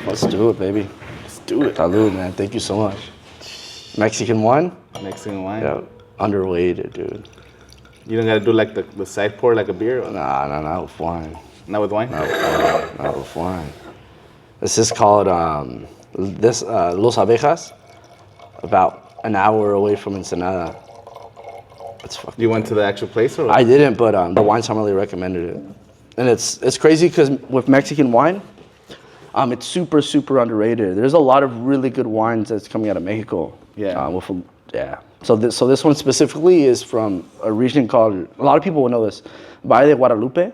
Let's do it, baby. Let's do it. Salud, man. Thank you so much. Mexican wine? Mexican wine. Yeah, underrated, dude. You don't gotta do like the side pour like a beer? Or? Nah, not with wine. Not with wine? Not with wine. This is called Los Abejas, about an hour away from Ensenada. It's fucking You went to the actual place or what? I didn't, but the wine sommelier recommended it. And it's crazy because with Mexican wine, it's super underrated. There's a lot of really good wines that's coming out of Mexico. Yeah. So this one specifically is from a region called, a lot of people will know this, Valle de Guadalupe,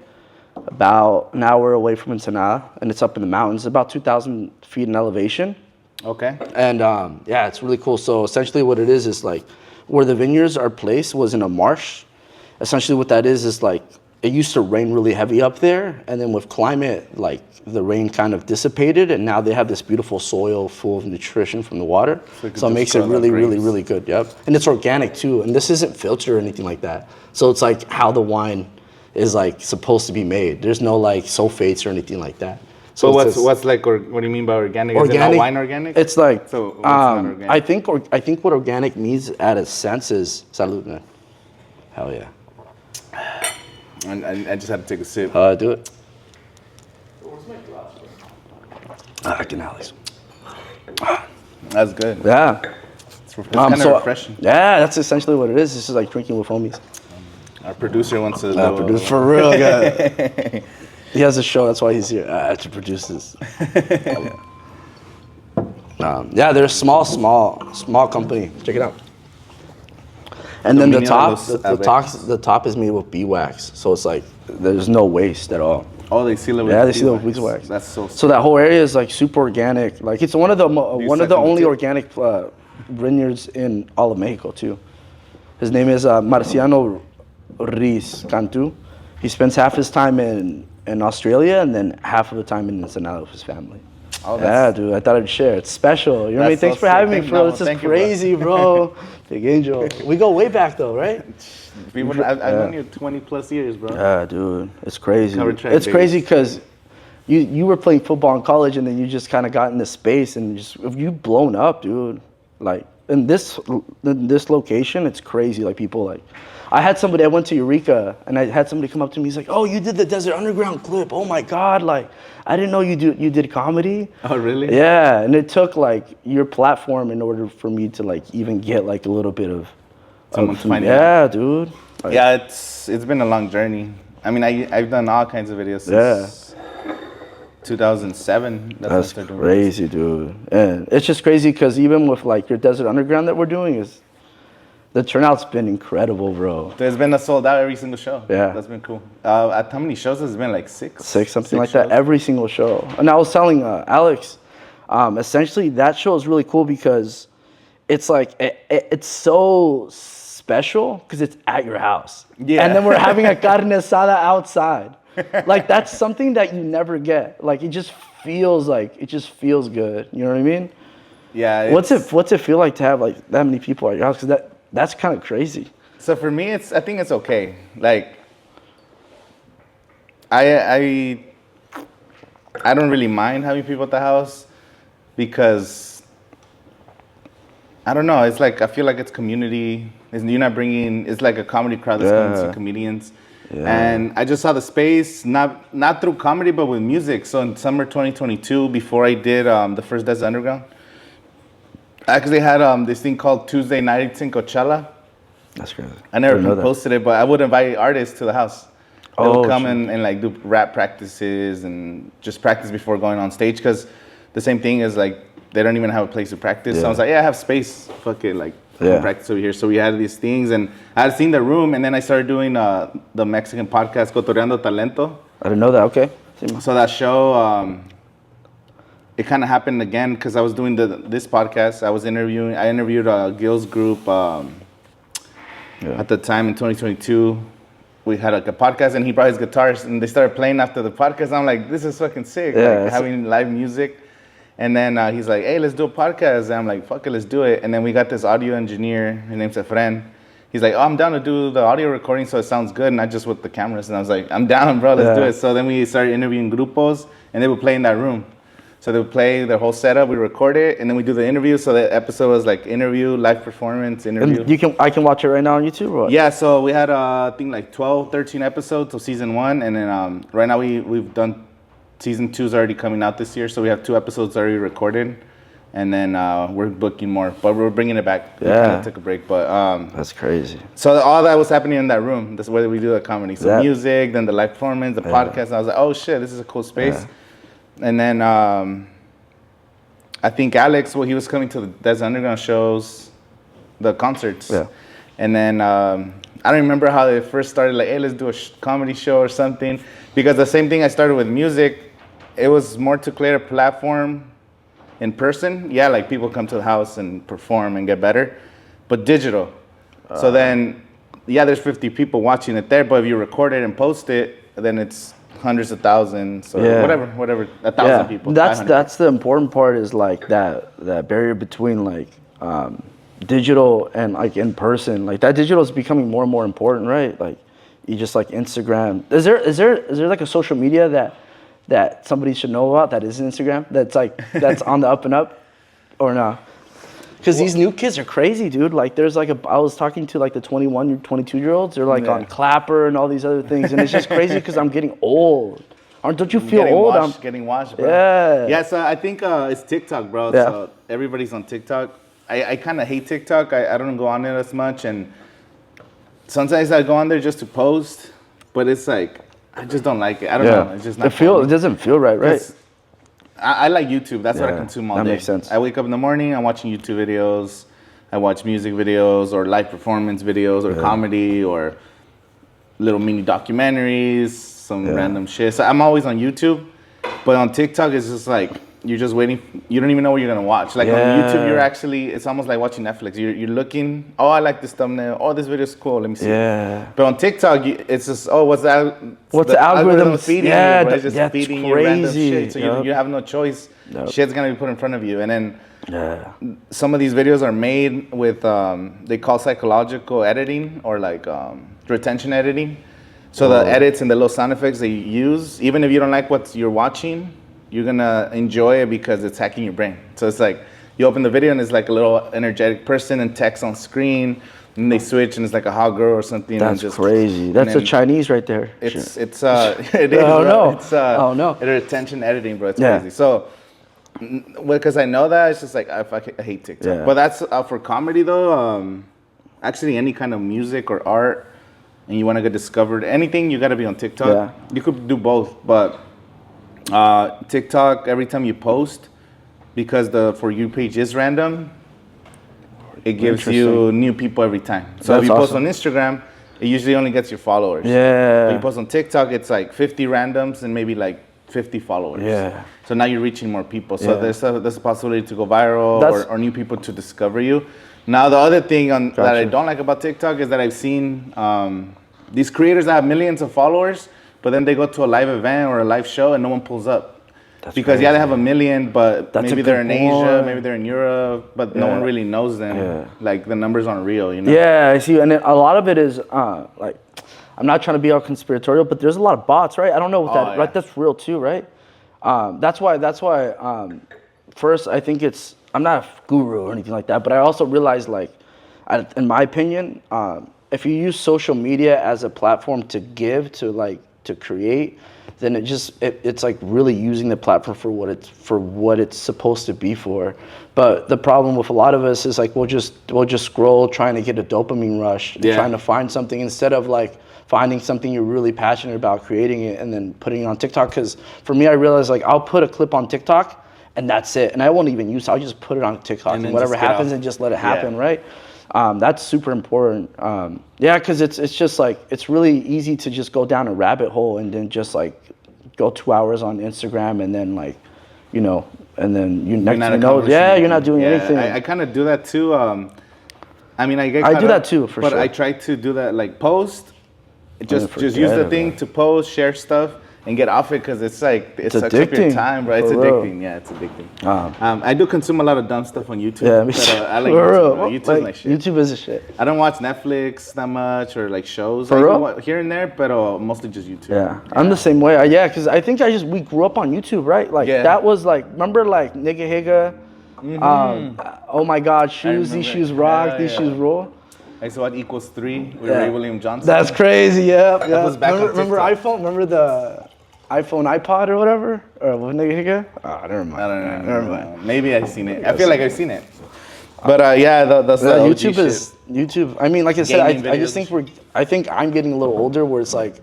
about an hour away from Ensenada, and it's up in the mountains, about 2,000 feet in elevation. Okay. And it's really cool. So essentially what it is like where the vineyards are placed was in a marsh. Essentially what that is like it used to rain really heavy up there, and then with climate, like the rain kind of dissipated, and now they have this beautiful soil full of nutrition from the water. So it makes it really good. Yep. And it's organic too, and this isn't filtered or anything like that. So it's like how the wine is like supposed to be made. There's no like sulfates or anything like that. So what's like, or what do you mean by organic? Is it not wine organic? It's like, so it's not organic? I think what organic means at its sense is salud, man. Hell yeah. I just had to take a sip. Do it. Where's my glass? I can, Alex. That's good. Yeah. It's kind of refreshing. Yeah, that's essentially what it is. This is like drinking with homies. Our producer wants to produce for real, guy. He has a show, that's why he's here to produce this. They're a small company. Check it out. And then the top is made with beeswax, so it's like there's no waste at all. Oh, they seal it with they seal it with beeswax. That's so. So that whole area is like super organic. Like it's one of the only organic vineyards in all of Mexico too. His name is Marciano Ruiz Cantu. He spends half his time in Australia and then half of the time in Ensenada with his family. Oh, yeah, dude, I thought I'd share. It's special. You know what I mean? Thanks for having me, bro. This is crazy, bro. Big angel. We go way back, though, right? I've known you 20 plus years, bro. Yeah, dude. It's crazy. It's crazy because you were playing football in college and then you just kind of got in this space and you've blown up, dude. Like, in this location, it's crazy. Like, people, like... I went to Eureka, and I had somebody come up to me. He's like, "Oh, you did the Desert Underground clip. Oh my God! Like, I didn't know you did comedy." Oh, really? Yeah, and it took like your platform in order for me to like even get like a little bit of. Someone's finding out. Dude. Like, yeah, it's been a long journey. I mean, I've done all kinds of videos since 2007. That's crazy, dude. And it's just crazy because even with like your Desert Underground that we're doing the turnout's been incredible, bro. There's been a sold out every single show. Yeah. That's been cool. At how many shows has it been? Like six? Something like that. Every single show. And I was telling Alex, essentially that show is really cool because it's like, it's so special because it's at your house. Yeah. And then we're having a carne asada outside. Like that's something that you never get. Like it just feels good. You know what I mean? Yeah. What's it feel like to have like that many people at your house? Because that's kind of crazy. So for me, I think it's okay. Like, I don't really mind having people at the house because I don't know. It's like I feel like it's community. You're not bringing. It's like a comedy crowd that's coming to see comedians. Yeah. And I just saw the space, not through comedy, but with music. So in summer 2022, before I did the first Desert Underground, I actually had this thing called Tuesday Nights in Coachella. That's crazy. I never posted it, but I would invite artists to the house. They would come and like do rap practices and just practice before going on stage because the same thing is like they don't even have a place to practice. Yeah. So I was like, I have space. Fuck it, like practice over here. So we had these things, and I had seen the room, and then I started doing the Mexican podcast Cotorreando Talento. I didn't know that. Okay. So that show. It kind of happened again because I was doing this podcast. I interviewed Gil's group at the time in 2022. We had like a podcast and he brought his guitars and they started playing after the podcast. I'm like, this is fucking sick. Yeah, like having live music. And then he's like, hey, let's do a podcast. And I'm like, fuck it, let's do it. And then we got this audio engineer. His name's Efren. He's like, oh, I'm down to do the audio recording so it sounds good, not just with the cameras. And I was like, I'm down, bro, let's do it. So then we started interviewing grupos and they would play in that room. So they would play their whole setup, we record it, and then we do the interview. So the episode was like interview, live performance, interview. And I can watch it right now on YouTube, or what? Yeah, so we had I think like 12, 13 episodes of season 1, and then right now we've done season 2 is already coming out this year, so we have 2 episodes already recorded, and then we're booking more, but we're bringing it back. Yeah, we kind of took a break, but that's crazy. So all that was happening in that room. That's where we do the comedy. So music, then the live performance, the podcast. And I was like, oh shit, this is a cool space. Yeah. And then I think Alex, he was coming to the Desert Underground shows, the concerts. Yeah. And then I don't remember how they first started. Like, hey, let's do a comedy show or something. Because the same thing I started with music. It was more to create a platform in person. Yeah, like people come to the house and perform and get better. But digital. So then, there's 50 people watching it there. But if you record it and post it, then it's hundreds of thousands or whatever, 1,000 people. That's the important part, is like that barrier between like digital and like in person. Like that digital is becoming more and more important, right? Like you just like Instagram. Is there like a social media that somebody should know about that is Instagram, that's on the up and up, or no? Because these new kids are crazy, dude. Like there's like I was talking to like the 21, 22-year-olds. They're like on Clapper and all these other things, and it's just crazy because I'm getting old. Don't you feel old? Getting washed, bro. Yeah. Yeah, so I think it's TikTok, bro. Yeah. So everybody's on TikTok. I kind of hate TikTok. I don't go on it as much, and sometimes I go on there just to post, but it's like I just don't like it. I don't know. It's just not. It doesn't feel right? I like YouTube. That's what I consume all day. That makes sense. I wake up in the morning, I'm watching YouTube videos. I watch music videos or live performance videos or comedy or little mini documentaries, some random shit. So I'm always on YouTube. But on TikTok, it's just like you're just waiting. You don't even know what you're going to watch. Like on YouTube, it's almost like watching Netflix. You're looking, I like this thumbnail. Oh, this video is cool. Let me see. Yeah. But on TikTok, it's just, what's the algorithm feeding you? It's just feeding you random shit. So you have no choice. Nope. Shit's going to be put in front of you. And then some of these videos are made with, they call psychological editing or like retention editing. So the edits and the little sound effects they use, even if you don't like what you're watching, you're gonna enjoy it because it's hacking your brain. So it's like you open the video and it's like a little energetic person and text on screen, and they switch and it's like a hot girl or something. That's crazy. That's the Chinese right there. It is. It's attention editing, bro. It's crazy. So because I know that, it's just like I hate TikTok. Yeah. But that's for comedy though. Actually, any kind of music or art, and you want to get discovered, anything, you got to be on TikTok. Yeah. You could do both, but TikTok, every time you post, because the For You page is random, it gives you new people every time. So if you post on Instagram, it usually only gets your followers. Yeah. If you post on TikTok, it's like 50 randoms and maybe like 50 followers. Yeah. So now you're reaching more people. So there's a possibility to go viral or new people to discover you. Now the other thing that I don't like about TikTok is that I've seen these creators that have millions of followers, but then they go to a live event or a live show and no one pulls up. That's because crazy. They have a million, but maybe they're in Asia, maybe they're in Europe, but no one really knows them. Yeah. Like the numbers aren't real, you know? Yeah, I see. And a lot of it is like, I'm not trying to be all conspiratorial, but there's a lot of bots, right? I don't know what that, right? That's real too, right? That's why. First, I think I'm not a guru or anything like that, but I also realize, like, in my opinion, if you use social media as a platform to give, to create, then it's like really using the platform for what it's supposed to be for. But the problem with a lot of us is like we'll just scroll trying to get a dopamine rush, trying to find something instead of like finding something you're really passionate about, creating it, and then putting it on TikTok. Because for me, I realized like I'll put a clip on TikTok and that's it, and I won't even use it. I'll just put it on TikTok and whatever happens and just let it happen, right? That's super important. Because it's just like it's really easy to just go down a rabbit hole and then just like go 2 hours on Instagram and then like, and then you're not doing anything. I kind of do that too. I mean, I do that too but I try to do that like post, just use the thing to post, share stuff, and get off it because it's like it sucks up your addicting, time, bro. It's for real. addicting. Yeah, it's addicting. I do consume a lot of dumb stuff on YouTube. Yeah, but, I like for YouTube. real. Bro. YouTube's Like, my shit. YouTube is a shit. I don't watch Netflix that much or like shows. For I real? go here and there, but mostly just YouTube. Yeah, I'm the same way. Yeah, because I think we grew up on YouTube, right? Like that was like, remember like Nigga Higa, oh my God, shoes, these shoes rock, these shoes roll. I saw what equals 3 with Ray William Johnson. That's crazy. Yeah, yeah. was back on Remember TikTok. iPhone? Remember the iPhone iPod or whatever? Or what Nigga Higa? Oh, never mind. I don't know. Never mind. Maybe I've seen it. I feel like I've seen it. But that's the OG YouTube is shit. YouTube. I mean, like I said, Gaming I just think I think I'm getting a little older where it's like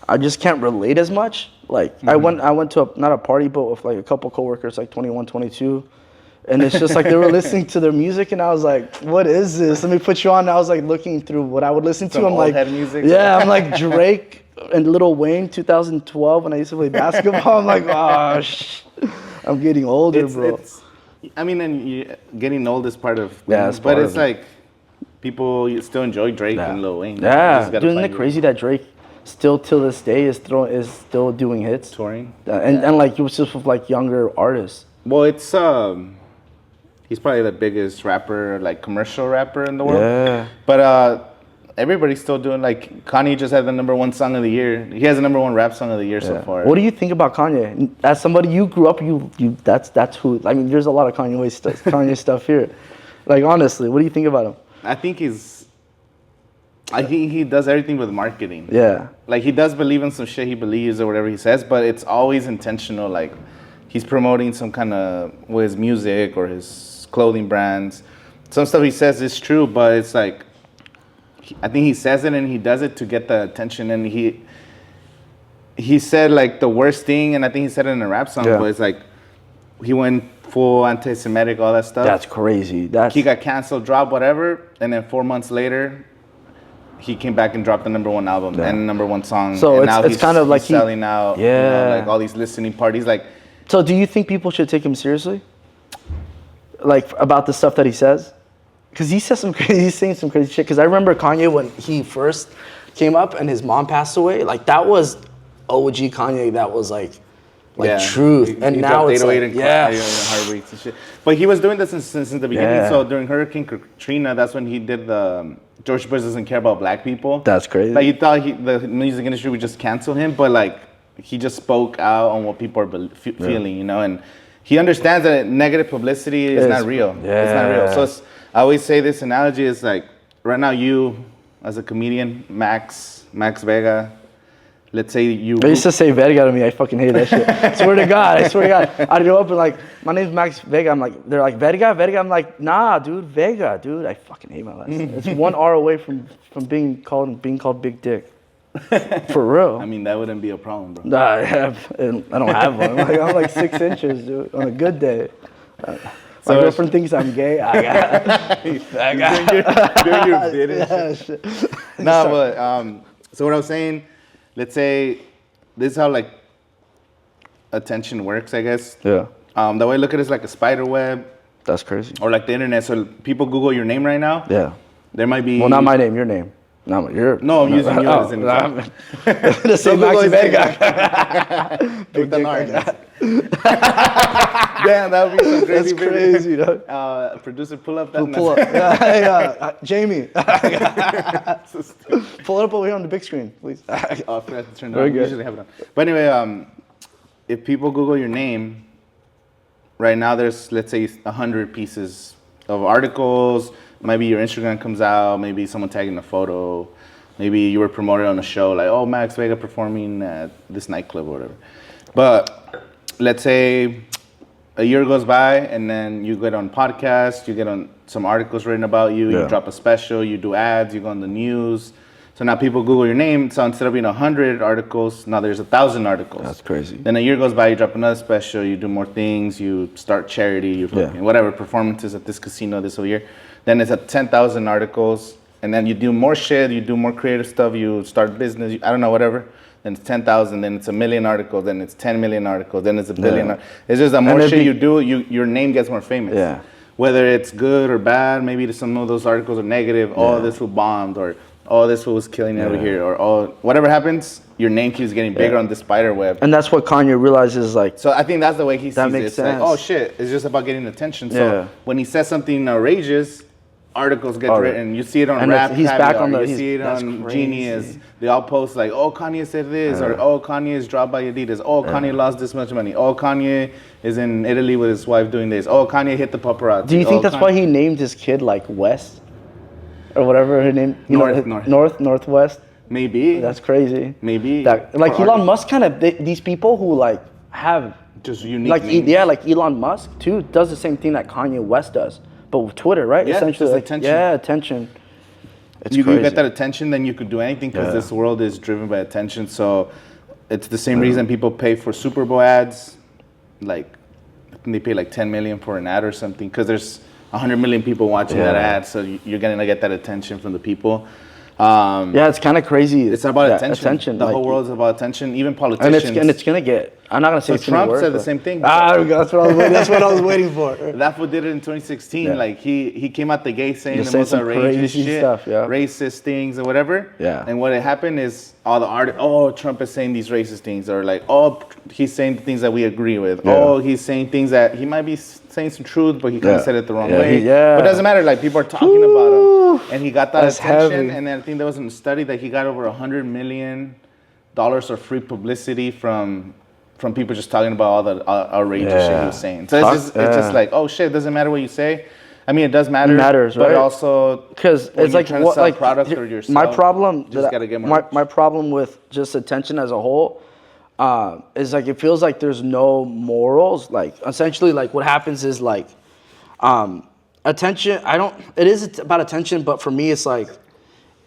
I just can't relate as much. Like I went to not a party, but with like a couple coworkers, like 21, 22. And it's just like they were listening to their music, and I was like, "What is this? Let me put you on." And I was like looking through what I would listen to. Some I'm old like, head music. yeah, I'm like Drake and Lil Wayne, 2012, when I used to play basketball. I'm like, oh, I'm getting older, bro. I mean, and getting old is part of things, it's but part it's of it. like people still enjoy Drake and Lil Wayne. Yeah, dude, isn't it crazy that Drake still till this day is still doing hits, touring, and like it was just with like younger artists. Well, it's he's probably the biggest rapper, like commercial rapper in the world. Yeah. But everybody's still doing, like, Kanye just had the #1 song of the year. He has the #1 rap song of the year so far. What do you think about Kanye? As somebody you grew up, that's who. I mean, there's a lot of Kanye stuff here. Like honestly, what do you think about him? I think he does everything with marketing. Yeah. Like he does believe in some shit he believes or whatever he says, but it's always intentional. Like he's promoting some kind of with his music or his clothing brands. Some stuff he says is true, but it's like I think he says it and he does it to get the attention. And he said like the worst thing, and I think he said it in a rap song, but it's like he went full anti-Semitic, all that stuff. That's crazy. He got canceled, dropped, whatever, and then 4 months later, he came back and dropped the #1 album and #1 song. So and it's, now it's kind of like he's selling out. Yeah. You know, like all these listening parties. Like, so do you think people should take him seriously? Like about the stuff that he says? Because he's saying some crazy shit. Because I remember Kanye when he first came up and his mom passed away. Like that was OG Kanye. That was like truth. And he now it's like, heartbreaks and shit. But he was doing this since the beginning. Yeah. So during Hurricane Katrina, that's when he did the George Bush doesn't care about black people. That's crazy. Like he thought the music industry would just cancel him, but like he just spoke out on what people are feeling, you know, and he understands that negative publicity is not real. Yeah. It's not real. So I always say this analogy is like right now you as a comedian, Max Vega. Let's say you. They used to say Vega to me. I fucking hate that shit. I swear to God. I'd go up and like, my name's Max Vega. I'm like, they're like, Vega? I'm like, nah, dude, Vega, dude. I fucking hate my last name. It's 1 R away from being called Big Dick. For real. I mean, that wouldn't be a problem, bro. Nah, I don't have one. I'm like 6 inches, dude, on a good day. My girlfriend thinks I'm gay. Doing your bit and shit. Nah, but so what I was saying, let's say this is how like attention works, I guess. Yeah. The way I look at it is like a spider web. That's crazy. Or like the internet. So people Google your name right now. Yeah. There might be. Well, not my name, your name. No, I'm using yours as an example. The same Max Vega. With an R. Damn, that would be some crazy. That's crazy, dog. Producer, pull up that. Pull up. Hey, Jamie. Pull it up over here on the big screen, please. I forgot to turn it Very on. good. Usually have it on. But anyway, if people Google your name, right now there's, let's say, 100 pieces of articles. Maybe your Instagram comes out. Maybe someone tagging a photo. Maybe you were promoted on a show like, oh, Max Vega performing at this nightclub or whatever. But let's say a year goes by and then you get on podcasts, you get on some articles written about you, you drop a special, you do ads, you go on the news. So now people Google your name. So instead of being 100 articles, now there's 1,000 articles. That's crazy. Then a year goes by, you drop another special, you do more things, you start charity, you fucking whatever, performances at this casino this whole year. Then it's at 10,000 articles. And then you do more shit, you do more creative stuff, you start business, I don't know, whatever. Then it's 10,000, then it's 1 million articles, then it's 10 million articles, then it's a billion. It's just the more shit you do, your name gets more famous. Yeah. Whether it's good or bad, maybe some of those articles are negative, oh, this was bombed, or oh, this fool was killing it over here, or oh, whatever happens, your name keeps getting bigger on the spider web. And that's what Kanye realizes, like. So I think that's the way he sees it. Makes It's sense. like, oh shit, it's just about getting attention. So when he says something outrageous, articles get written. You see it on Rap he's back on the. You see it on Genius. They all post like, oh, Kanye said this, or oh, Kanye is dropped by Adidas. Oh, Kanye lost this much money. Oh, Kanye is in Italy with his wife doing this. Oh, Kanye hit the paparazzi. Do you think that's why he named his kid like West, or whatever her name? Northwest. Maybe. That's crazy. Maybe. Like Elon Musk, kind of these people who like have just unique like names. like Elon Musk too does the same thing that Kanye West does, but with Twitter, right? Yeah, essentially, just attention. Yeah, attention. It's you crazy. get that attention, then you could do anything because this world is driven by attention. So it's the same reason people pay for Super Bowl ads. Like, I think they pay like 10 million for an ad or something because there's 100 million people watching that ad. So you're gonna get that attention from the people. It's kind of crazy. It's about attention. The whole world is about attention. Even politicians. And it's gonna get. I'm not gonna say. So Trump said the same thing. That's what I was waiting for. That fool did it in 2016. Yeah. Like he came out the gate saying the most outrageous shit, stuff, racist things or whatever. Yeah. And what happened is all the Trump is saying these racist things, or like, oh, he's saying things that we agree with. Yeah. Oh, he's saying things that he might be saying some truth, but he kind of said it the wrong way. But it doesn't matter. Like people are talking about him, and he got that attention. Heavy. And then I think there was a study that he got over $100 million of free publicity from people just talking about all the outrageous shit he was saying. So it's just like, oh shit, it doesn't matter what you say. I mean, it does matter. It matters, right? But also, because it's like what, like product or yourself. My problem, my problem with just attention as a whole, is like it feels like there's no morals. Like essentially, like what happens is like, attention. It is about attention, but for me, it's like,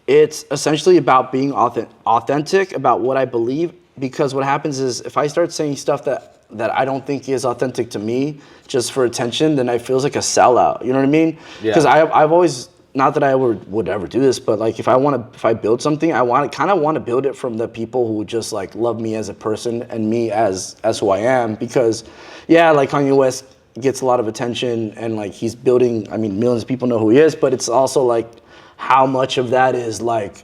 it's essentially about being authentic about what I believe. Because what happens is if I start saying stuff that I don't think is authentic to me just for attention, then I feels like a sellout. You know what I mean? Because I've always, not that I would ever do this, but like if I build something, I want to build it from the people who just like love me as a person and me as who I am. Because like Kanye West gets a lot of attention and like he's building, I mean, millions of people know who he is, but it's also like how much of that is like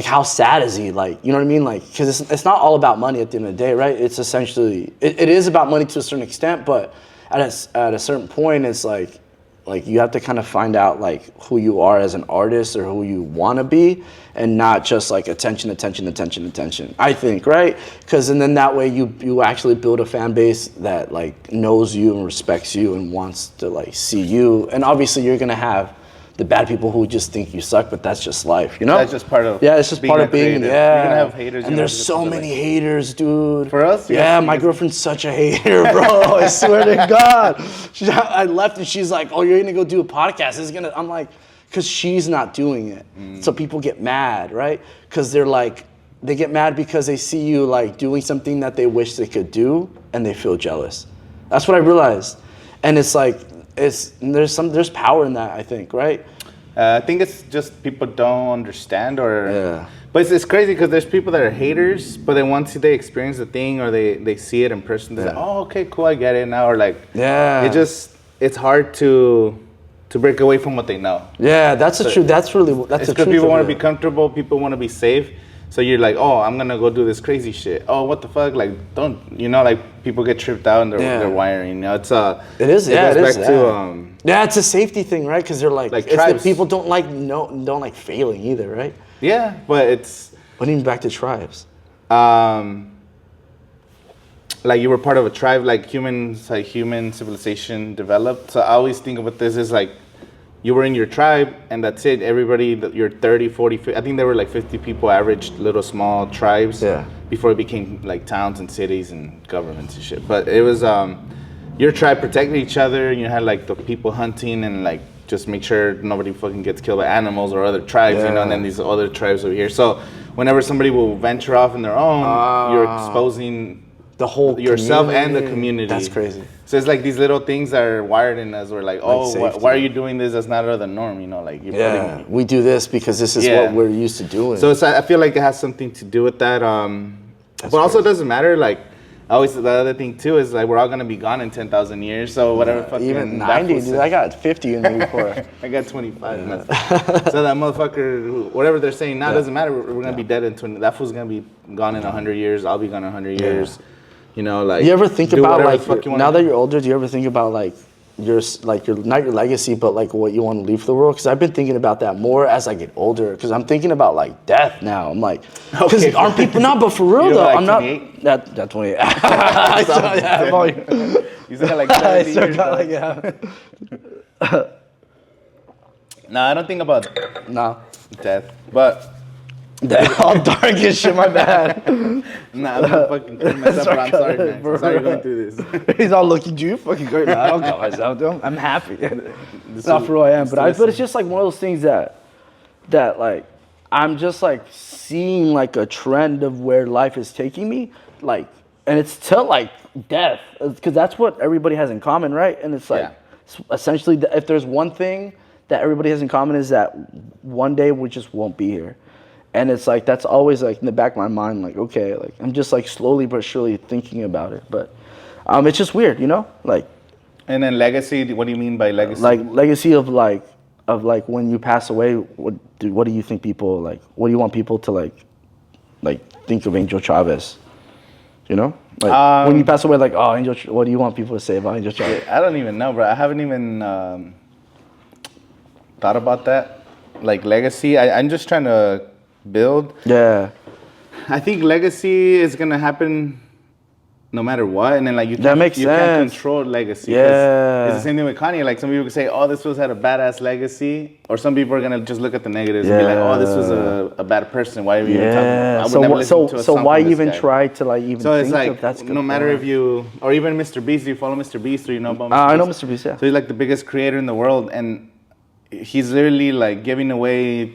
how sad is he? Like, you know what I mean? Like, because it's not all about money at the end of the day, right? It's essentially, it is about money to a certain extent, but at a certain point, it's like you have to kind of find out like who you are as an artist or who you want to be, and not just like attention, I think, right? Because and then that way you actually build a fan base that like knows you and respects you and wants to like see you. And obviously you're going to have the bad people who just think you suck, but that's just life, you know? That's just part of it's just part of being, You're gonna have haters. And there's so many haters, dude. For us? Yeah, my girlfriend's such a hater, bro. I swear to God. I left and she's like, oh, you're gonna go do a podcast. I'm like, because she's not doing it. So people get mad, right? Because they get mad because they see you like doing something that they wish they could do and they feel jealous. That's what I realized. And it's like, there's power in that, I think, right? I think it's just people don't understand but it's crazy because there's people that are haters, but then once they experience the thing or they see it in person, they're like, oh, okay, cool, I get it now. Or like, it's hard to break away from what they know. Yeah, that's the truth. That's the truth. Because people want to be comfortable, people want to be safe. So you're like, oh, I'm gonna go do this crazy shit. Oh, what the fuck? Like, don't, like people get tripped out and their wiring. It is. It's a safety thing, right? Because they're like it's people don't like failing either, right? Yeah, but it's. But even back to tribes. Like you were part of a tribe, like human civilization developed. So I always think about this as like, you were in your tribe, and that's it. Everybody, you're 30, 40, 50, I think there were like 50 people average, little small tribes before it became like towns and cities and governments and shit. But it was, your tribe protected each other. You had like the people hunting and like just make sure nobody fucking gets killed by animals or other tribes, and then these other tribes over here. So whenever somebody will venture off on their own, you're exposing the whole yourself and the community. That's crazy. So it's like these little things that are wired in us. We're like, why are you doing this? That's not the norm, Like you're we do this because this is what we're used to doing. So I feel like it has something to do with that. But also it doesn't matter. Like Always the other thing too is like we're all gonna be gone in 10,000 years. So whatever fucking even that 90, fool dude. said- I got 50 in me before. I got 25. So that motherfucker, whatever they're saying now doesn't matter. We're gonna be dead in 20. That fool's gonna be gone in 100 years. I'll be gone in 100 years. You know, like. You ever think do about whatever like the fuck you wanna now that do. you're older? Do you ever think about like your not your legacy, but like what you want to leave for the world? Because I've been thinking about that more as I get older. Because I'm thinking about like death now. I'm like, because Okay. aren't people not? But for real You're though, like I'm not. 28? That 28. I still- yeah, I'm only- You still got like I 70 still years. got Though. like yeah. No, I don't think about No. death, but That all dark as shit. My bad. nah, I'm not fucking kidding myself. But I'm sorry, man. I'm sorry you're going through this. He's all looking at you. Fucking great. No, I don't cut myself. Dude. I'm happy. This Not is- for who I am, this but is- it's just like one of those things that like I'm just like seeing like a trend of where life is taking me, like, and it's to like death, because that's what everybody has in common, right? And it's like essentially if there's one thing that everybody has in common is that one day we just won't be here. And it's like that's always like in the back of my mind, like okay, like I'm just like slowly but surely thinking about it, but it's just weird, you know, like. And then legacy. What do you mean by legacy? Like legacy of like when you pass away, what do you think people like? What do you want people to like think of Angel Chavez? You know, like when you pass away, like oh Angel, what do you want people to say about Angel Chavez? I don't even know, bro. I haven't even thought about that. Like legacy. I'm just trying to build. Yeah, I think legacy is gonna happen no matter what, and then like you That makes you can't sense. control legacy. 'Cause Yeah. it's the same thing with Kanye. Like some people could say, "Oh, this was had a badass legacy," or some people are gonna just look at the negatives and be like, "Oh, this was a bad person. Why are you even talking?" yeah. I would never listen to a So song why from this even guy. try to like even So it's think like of that's a good no matter point. if you or even Mr. Beast, you follow Mr. Beast or you know about Mr. I know Beast? Mr. Beast, yeah. So he's like the biggest creator in the world, and he's literally like giving away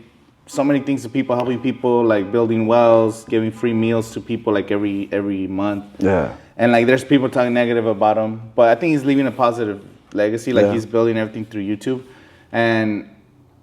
so many things to people, helping people, like building wells, giving free meals to people like every month. Yeah. And like there's people talking negative about him, but I think he's leaving a positive legacy. Like Yeah. he's building everything through YouTube, and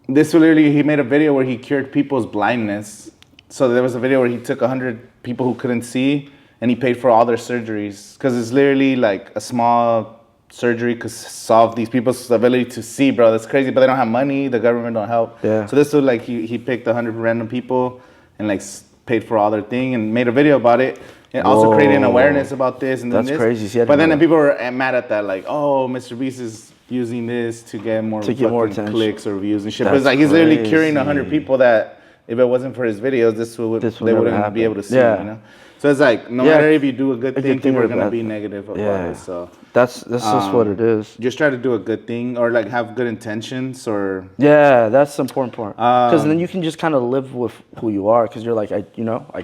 this literally he made a video where he cured people's blindness. So there was a video where he took 100 people who couldn't see, and he paid for all their surgeries because it's literally like a small surgery could solve these people's ability to see, bro. That's crazy, but they don't have money. The government don't help. Yeah. So this was like he picked 100 random people and like paid for all their thing and made a video about it. And also creating Whoa. awareness about this and then That's this. crazy. See, I But didn't then know people were mad at that, like, oh, Mr. Beast is using this to get more, To get more fucking attention. clicks or views and shit. But That's it's like he's literally curing crazy. 100 people that if it wasn't for his videos, This they would never wouldn't happen. be able to see. Yeah. You know. So it's like no Yeah. matter if you do a good A thing, good thing people or are a gonna bad be thing. negative about Yeah. it. So That's just what it is. just try to do a good thing or like have good intentions or Yeah, that's the important part. Because then you can just kind of live with who you are. Because you're like, I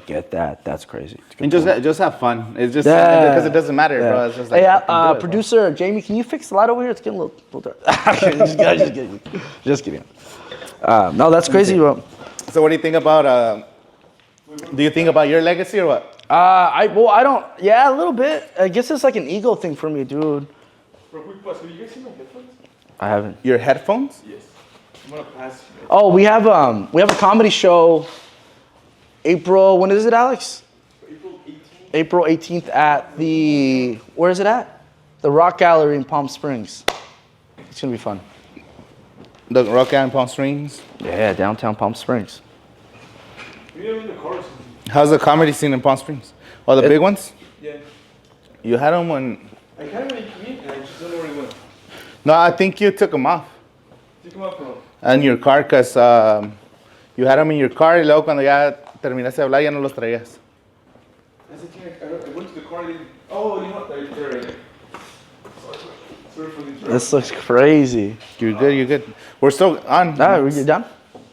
get that. That's crazy. It's good and point. just have fun. It's just Yeah. because it doesn't matter, Yeah. bro. It's just like Hey, fucking do it, bro. producer Jamie, can you fix the light over here? It's getting a little dark. just kidding. Just kidding. No, that's crazy, bro. So what do you think about? Do you think about your legacy or what? I don't. Yeah, a little bit. I guess it's like an ego thing for me, dude. Bro, quick pause. Have you guys seen my headphones? I haven't. Your headphones? Yes. I'm gonna pass. Oh, we have a comedy show. April. When is it, Alex? April 18th. April 18th at the. Where is it at? The Rock Gallery in Palm Springs. It's gonna be fun. The Rock Island Palm Springs. Yeah, downtown Palm Springs. Maybe I'm in the car or something. How's the comedy scene in Palm Springs? Oh, the big ones? Yeah. You had them when? I kind of want to come in and I just don't know where he went. No, I think you took them off Take him out, bro. in your car because you had them in your car y luego cuando ya terminaste de hablar ya no los traías. That's the thing. I went to the car. Oh, you know what? They're right. Sorry for the interruption. This looks crazy. You're good. You're good. We're still on. You're done?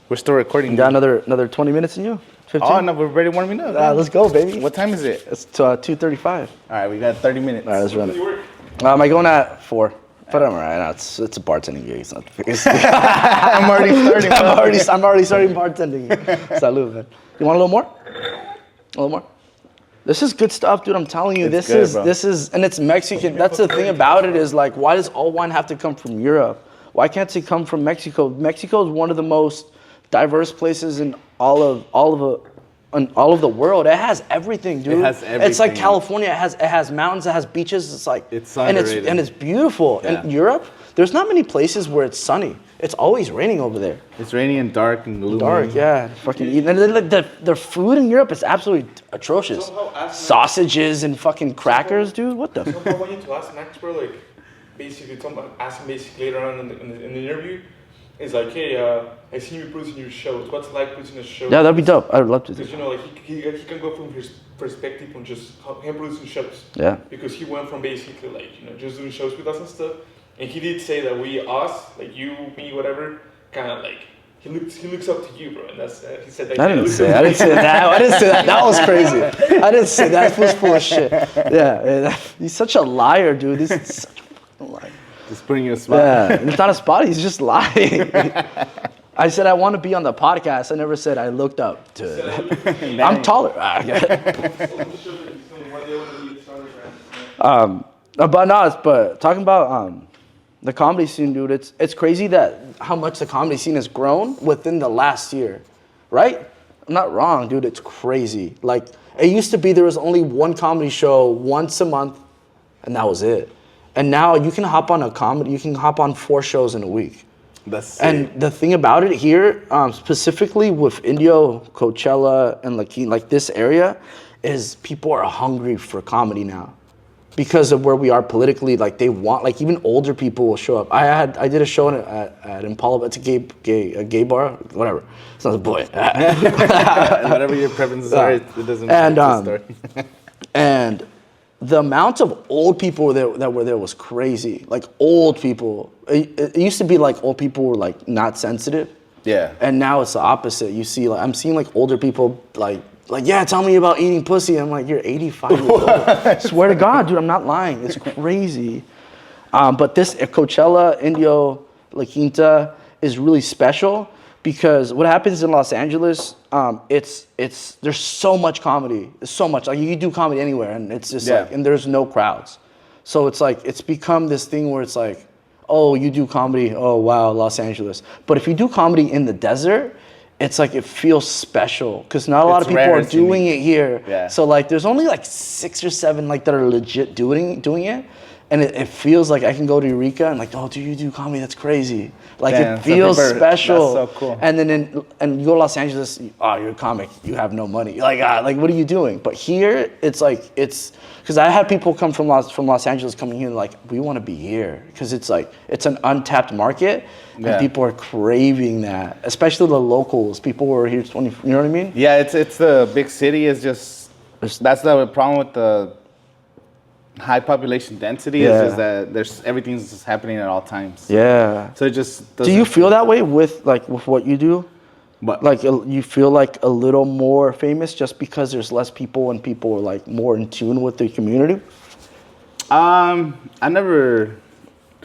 We're still recording. You got another 20 minutes in you? 15? Oh no, we're ready warming up. Let's go, baby. What time is it? It's 2:35. All right, we got 30 minutes. All right, let's run Does he it. work? I going at 4. But I'm all right. No, it's a bartending gig. It's not the biggest. I'm already starting. I'm already starting bartending. Salud, man. You want a little more? A little more? This is good stuff, dude. I'm telling you, It's good, bro. this is, and it's Mexican. That's the thing about it is like, why does all wine have to come from Europe? Why can't it come from Mexico? Mexico is one of the most diverse places in all of on all of the world. It has everything, dude. It has It's like everything. California. It has mountains. It has beaches. It's like It's and underrated. it's beautiful. Yeah. And Europe, there's not many places where it's sunny. It's always raining over there. It's rainy and dark and gloomy. Dark, yeah. Fucking eat. And then, like, the food in Europe is absolutely atrocious. Somehow ask Sausages and fucking crackers, dude. What the? Somehow I wanted to ask Max, bro, like, basically, ask him basically later on in the interview, is like, hey, I seen you producing your shows. What's it like producing a show? Yeah, that'd be dope. I'd love to do. Because, you know, like, he can go from his perspective on just him producing shows. Yeah. Because he went from basically, like, you know, just doing shows with us and stuff. And he did say that like you, me, whatever, kind of like, he looks up to you, bro. And that's, he said that. I didn't say that. That was crazy. I didn't say that. That was full of shit. Yeah. He's such a liar, dude. He's such a fucking liar. Just putting you in a spot. Yeah. It's not a spot. He's just lying. I said I want to be on the podcast. I never said I looked up to. I'm taller. But talking about the comedy scene, dude, it's crazy that how much the comedy scene has grown within the last year, right? I'm not wrong, dude. It's crazy. Like, it used to be there was only one comedy show once a month, and that was it. And now you can hop on a comedy. You can hop on 4 shows in a week. That's sick. And the thing about it here, specifically with Indio, Coachella, and like this area, is people are hungry for comedy now. Because of where we are politically, like they want, like even older people will show up. I did a show at Impala. It's a gay bar, whatever. It's not a boy. Whatever your preferences are, it doesn't change the story. And the amount of old people that were there was crazy. Like old people. It used to be like old people were like not sensitive. Yeah. And now it's the opposite. You see, like I'm seeing like older people like yeah, tell me about eating pussy. I'm like, you're 85 years old. Swear to God, dude, I'm not lying. It's crazy. But this Coachella, Indio, La Quinta is really special because what happens in Los Angeles, there's so much comedy. There's so much. Like you can do comedy anywhere, and it's just like, and there's no crowds. So it's like it's become this thing where it's like, oh, you do comedy. Oh wow, Los Angeles. But if you do comedy in the desert, it's like it feels special because not a lot of people are doing it here. Yeah. So like there's only like 6 or 7 like that are legit doing it, and it feels like I can go to Eureka and like, oh, do you do comedy? That's crazy. Like it feels special. That's so cool. And then and you go to Los Angeles, oh, you're a comic, you have no money. Like what are you doing? But here it's like because I had people come from Los Angeles coming here like we want to be here because it's like it's an untapped market. And people are craving that, especially the locals. People who are here 20, you know what I mean? Yeah, it's the big city is just, that's the problem with the high population density is just that everything's just happening at all times. Yeah. So it just Do you feel that way with what you do? But Like you feel like a little more famous just because there's less people and people are like more in tune with the community? I never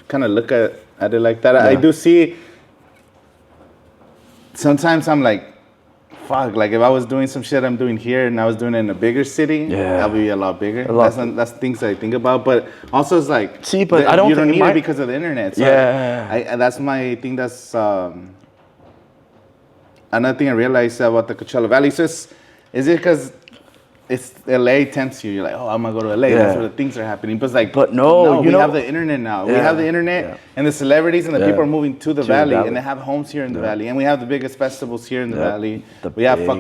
kind of look at it like that. I do see. Sometimes I'm like, fuck. Like if I was doing some shit I'm doing here and I was doing it in a bigger city, I'll be a lot bigger. That's things I think about. But also it's like, see, but I don't. You don't need it because of the internet. So that's my thing. That's another thing I realized about the Coachella Valley. So is it because it's LA tempts you? You're like, oh, I'm gonna go to LA. That's where the things are happening. But it's like, no, we have the internet now. We have the internet and the celebrities and the people are moving to the valley and they have homes here in the valley. And we have the biggest festivals here in the valley. We have the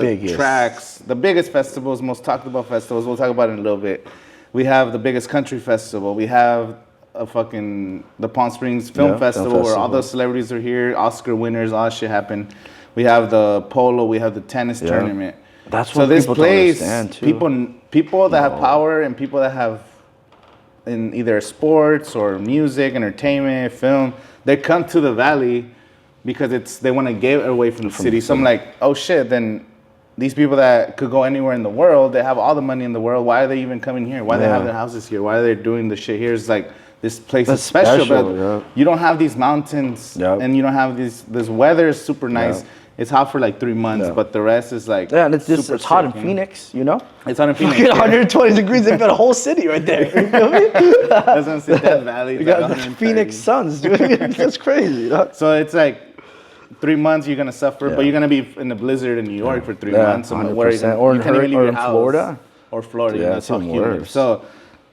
biggest tracks, the biggest festivals, most talked about festivals. We'll talk about it in a little bit. We have the biggest country festival. We have the Palm Springs Film Festival where all those celebrities are here. Oscar winners, all that shit happen. We have the polo, we have the tennis tournament. That's what this place, people that have power and people that have in either sports or music, entertainment, film, they come to the valley because they want to get away from the city. So I'm like, oh shit, then these people that could go anywhere in the world, they have all the money in the world. Why are they even coming here? Why do they have their houses here? Why are they doing the shit here? It's like, this place is special, but you don't have these mountains and you don't have this weather is super nice. It's hot for like 3 months, but the rest is like and it's hot in Phoenix, you know? It's hot in Phoenix. 120 degrees, they've got a whole city right there. You feel me? That's what I'm saying, that valley. You got the Phoenix Suns, dude. That's crazy. You know? So it's like, 3 months you're gonna suffer, but you're gonna be in the blizzard in New York for 3 months, so where or you can't even leave or your in house. Florida. Or Florida, Yeah, that's how it's humid. worse. So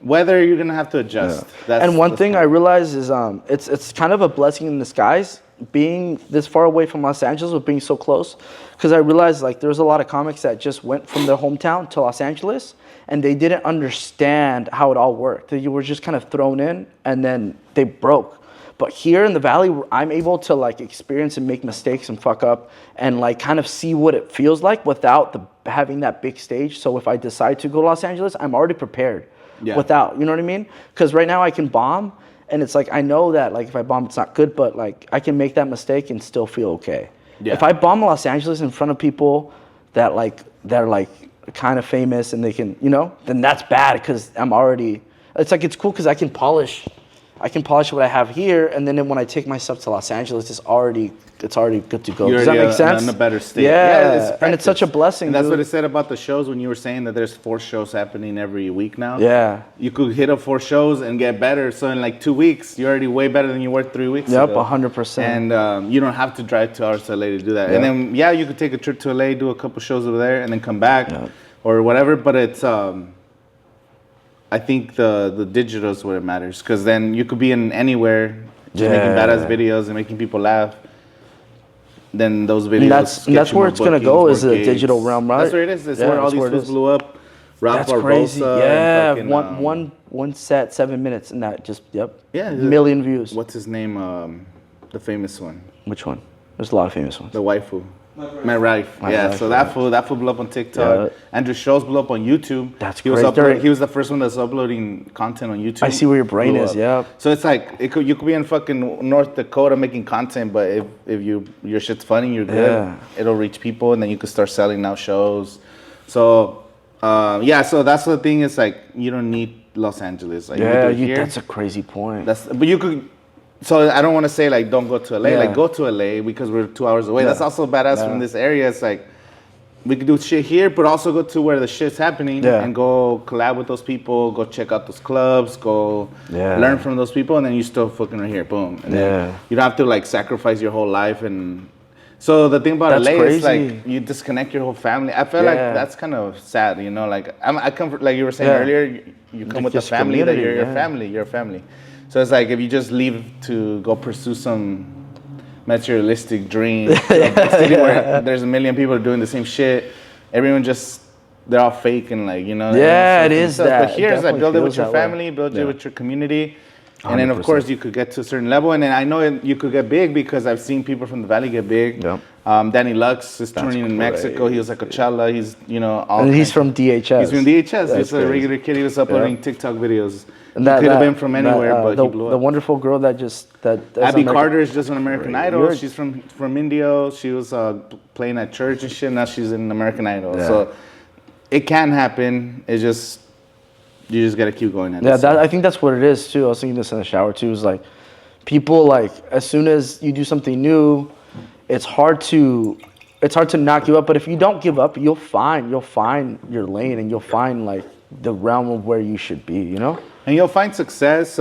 weather, you're gonna have to adjust. And one thing I realized is it's kind of a blessing in disguise being this far away from Los Angeles with being so close, because I realized like there's a lot of comics that just went from their hometown to Los Angeles and they didn't understand how it all worked. You were just kind of thrown in and then they broke. But here in the Valley, I'm able to like experience and make mistakes and fuck up and like kind of see what it feels like without having that big stage. So if I decide to go to Los Angeles, I'm already prepared without, you know what I mean? Because right now I can bomb and it's like, I know that like if I bomb, it's not good, but like I can make that mistake and still feel okay. Yeah. If I bomb Los Angeles in front of people that they're like kind of famous and they can, you know, then that's bad because I'm already, it's like, it's cool because I can polish what I have here, and then when I take my stuff to Los Angeles, it's already good to go. Does that make sense? In a better state. Yeah, and it's such a blessing. And that's what it said about the shows when you were saying that there's 4 shows happening every week now. Yeah. You could hit up 4 shows and get better. So in like 2 weeks, you're already way better than you were 3 weeks ago. Yep, 100%. And you don't have to drive 2 hours to LA to do that. Yep. And then, you could take a trip to LA, do a couple shows over there, and then come back or whatever. But it's... I think the digital is where it matters, because then you could be in anywhere just making badass videos and making people laugh. Then those videos and that's where it's gonna go, is the digital realm, right? That's where it is. That's where all these fools blew up. That's crazy. Yeah, one set, 7 minutes, and that just million views. What's his name? The famous one. Which one? There's a lot of famous ones. The waifu. Matt Rife. Yeah, so that fool blew up on TikTok. Andrew Schultz blew up on YouTube. That's crazy. He was the first one that's uploading content on YouTube. I see where your brain is, So it's like, you could be in fucking North Dakota making content, but if your shit's funny, you're good, it'll reach people, and then you could start selling out shows. So, so that's the thing, is like, you don't need Los Angeles. Like, that's a crazy point. But you could... So I don't want to say like don't go to LA, like go to LA because we're 2 hours away. That's also badass from this area. It's like we could do shit here, but also go to where the shit's happening and go collab with those people, go check out those clubs, go learn from those people, and then you still fucking right here, boom. And then you don't have to like sacrifice your whole life. And so the thing about LA is like you disconnect your whole family. I feel like that's kind of sad, you know. Like I come from, like you were saying earlier, you come with a family that you're your family. You're a family. So it's like if you just leave to go pursue some materialistic dream, a city where there's a million people doing the same shit, everyone they're all fake and like, you know. Yeah, it is that. But here it's like build it with your family, build it with your community. And then of course you could get to a certain level. And then I know you could get big because I've seen people from the Valley get big. Yep. Danny Lux is touring in Mexico. He was at Coachella. He's, you know, and he's from DHS. He's from DHS. He's a regular kid. He was uploading TikTok videos. And he could have been from anywhere, but he blew up. The wonderful girl that Abby Carter is just on American Idol. She's from Indio. She was playing at church and shit. Now she's in American Idol. Yeah. So it can happen. It's just you just gotta keep going at it. I think that's what it is too. I was thinking this in the shower too. Is like people like as soon as you do something new, it's hard to knock you up. But if you don't give up, you'll find your lane and you'll find like the realm of where you should be. You know. And you'll find success.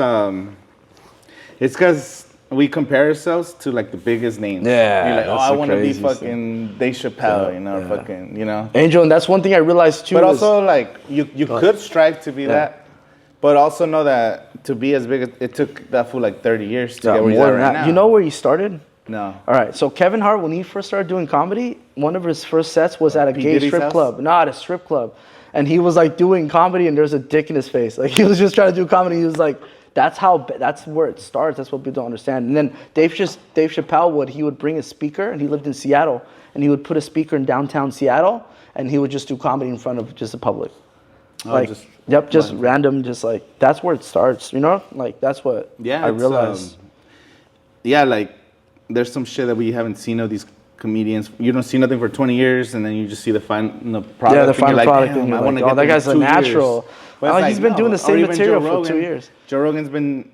It's because we compare ourselves to like the biggest names. Yeah. You're like, I want to be fucking Dave Chappelle, fucking, you know. Angel, and that's one thing I realized too. But also, like, you could strive to be that, but also know that to be as big, it took that fool like 30 years to get where he's at right now. You know where he started? No. All right. So Kevin Hart, when he first started doing comedy, one of his first sets was at a gay strip club. No, at a strip club. And he was like doing comedy and there's a dick in his face. Like he was just trying to do comedy. He was like, that's where it starts. That's what people don't understand. And then Dave Chappelle would bring a speaker, and he lived in Seattle, and he would put a speaker in downtown Seattle, and he would just do comedy in front of just the public. Just random, just like, that's where it starts, you know? Like that's what I realized. Like there's some shit that we haven't seen of these comedians. You don't see nothing for 20 years, and then you just see the final product. Yeah, the final product. Like, and I want to get that guy's a natural. He's been doing the same material for 2 years. Joe Rogan's been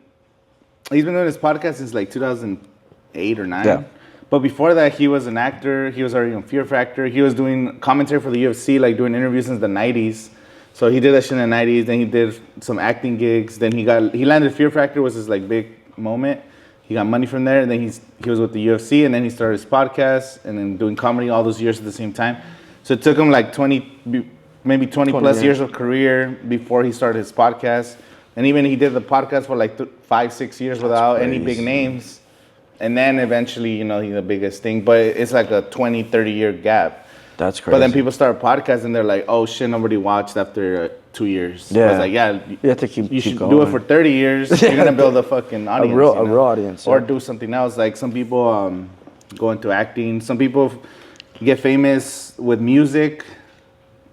doing his podcast since like 2008 or 9. Yeah. But before that, he was an actor. He was already on Fear Factor. He was doing commentary for the UFC, like doing interviews since the 90s. So he did that shit in the 90s. Then he did some acting gigs. Then he landed Fear Factor, was his like big moment. he got money from there, and then he was with the UFC, and then he started his podcast, and then doing comedy all those years at the same time. So it took him like 20 plus years of career before he started his podcast. And even he did the podcast for like 5-6 years without any big names. And then eventually, you know, he's the biggest thing. But it's like a 20-30 year gap. That's crazy. But then people start podcasts and they're like, oh shit, nobody watched after 2 years. Yeah. I was like, yeah, you have to keep should going. do it for 30 years. You're going to build a fucking audience. A real audience. Or do something else. Like some people go into acting. Some people get famous with music,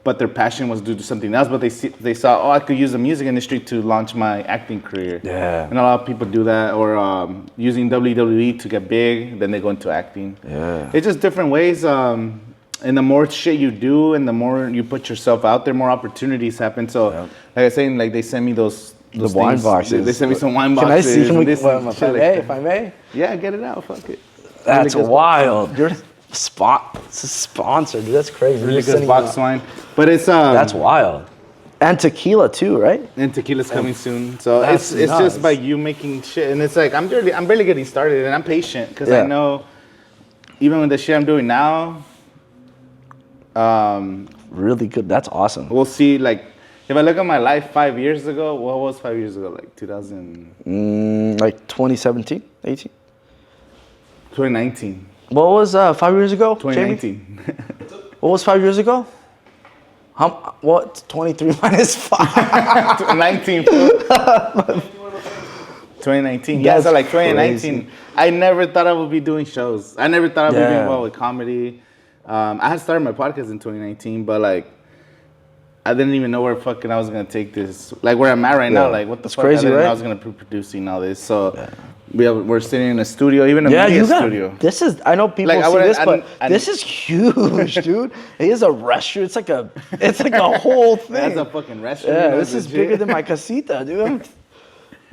but their passion was to do something else. But they saw, oh, I could use the music industry to launch my acting career. Yeah. And a lot of people do that, or using WWE to get big, then they go into acting. Yeah. It's just different ways. And the more shit you do, and the more you put yourself out there, more opportunities happen. So, like I was saying, like they send me those wine boxes. They send me some wine Can boxes. I see? If I may? Yeah, get it out. Fuck it. That's Really good wild. You're it's a sponsor, dude. That's crazy. Really good box wine, but it's that's wild. And tequila too, right? And tequila's coming soon, so That's it's nuts. just by you making shit, and it's like I'm barely getting started, and I'm patient because I know even with the shit I'm doing now, Really good. That's awesome. we'll see. Like if I look at my life 5 years ago, what was 5 years ago? Like 2000, Like 2017, 18. 2019, What was 5 years ago? Jamie? 2019. What was 5 years ago? What? 23 minus 5. 2019. 2019. Yeah, That's so like 2019. crazy. I never thought I would be doing shows. I never thought I would be Yeah. involved with comedy. I had started my podcast in 2019, but like I didn't even know where fucking I was gonna take this. Like where I'm at right now. Like what the It's fuck? crazy, I didn't know right? I was gonna be producing all this. So we're sitting in a studio, even a Yeah, media you got studio. this. Is I know people Like, I see wouldn't- this, but I- this is huge, dude. It is a restaurant. It's like a whole thing. That's a fucking restaurant. Yeah, you know, this is legit. bigger than my casita, dude.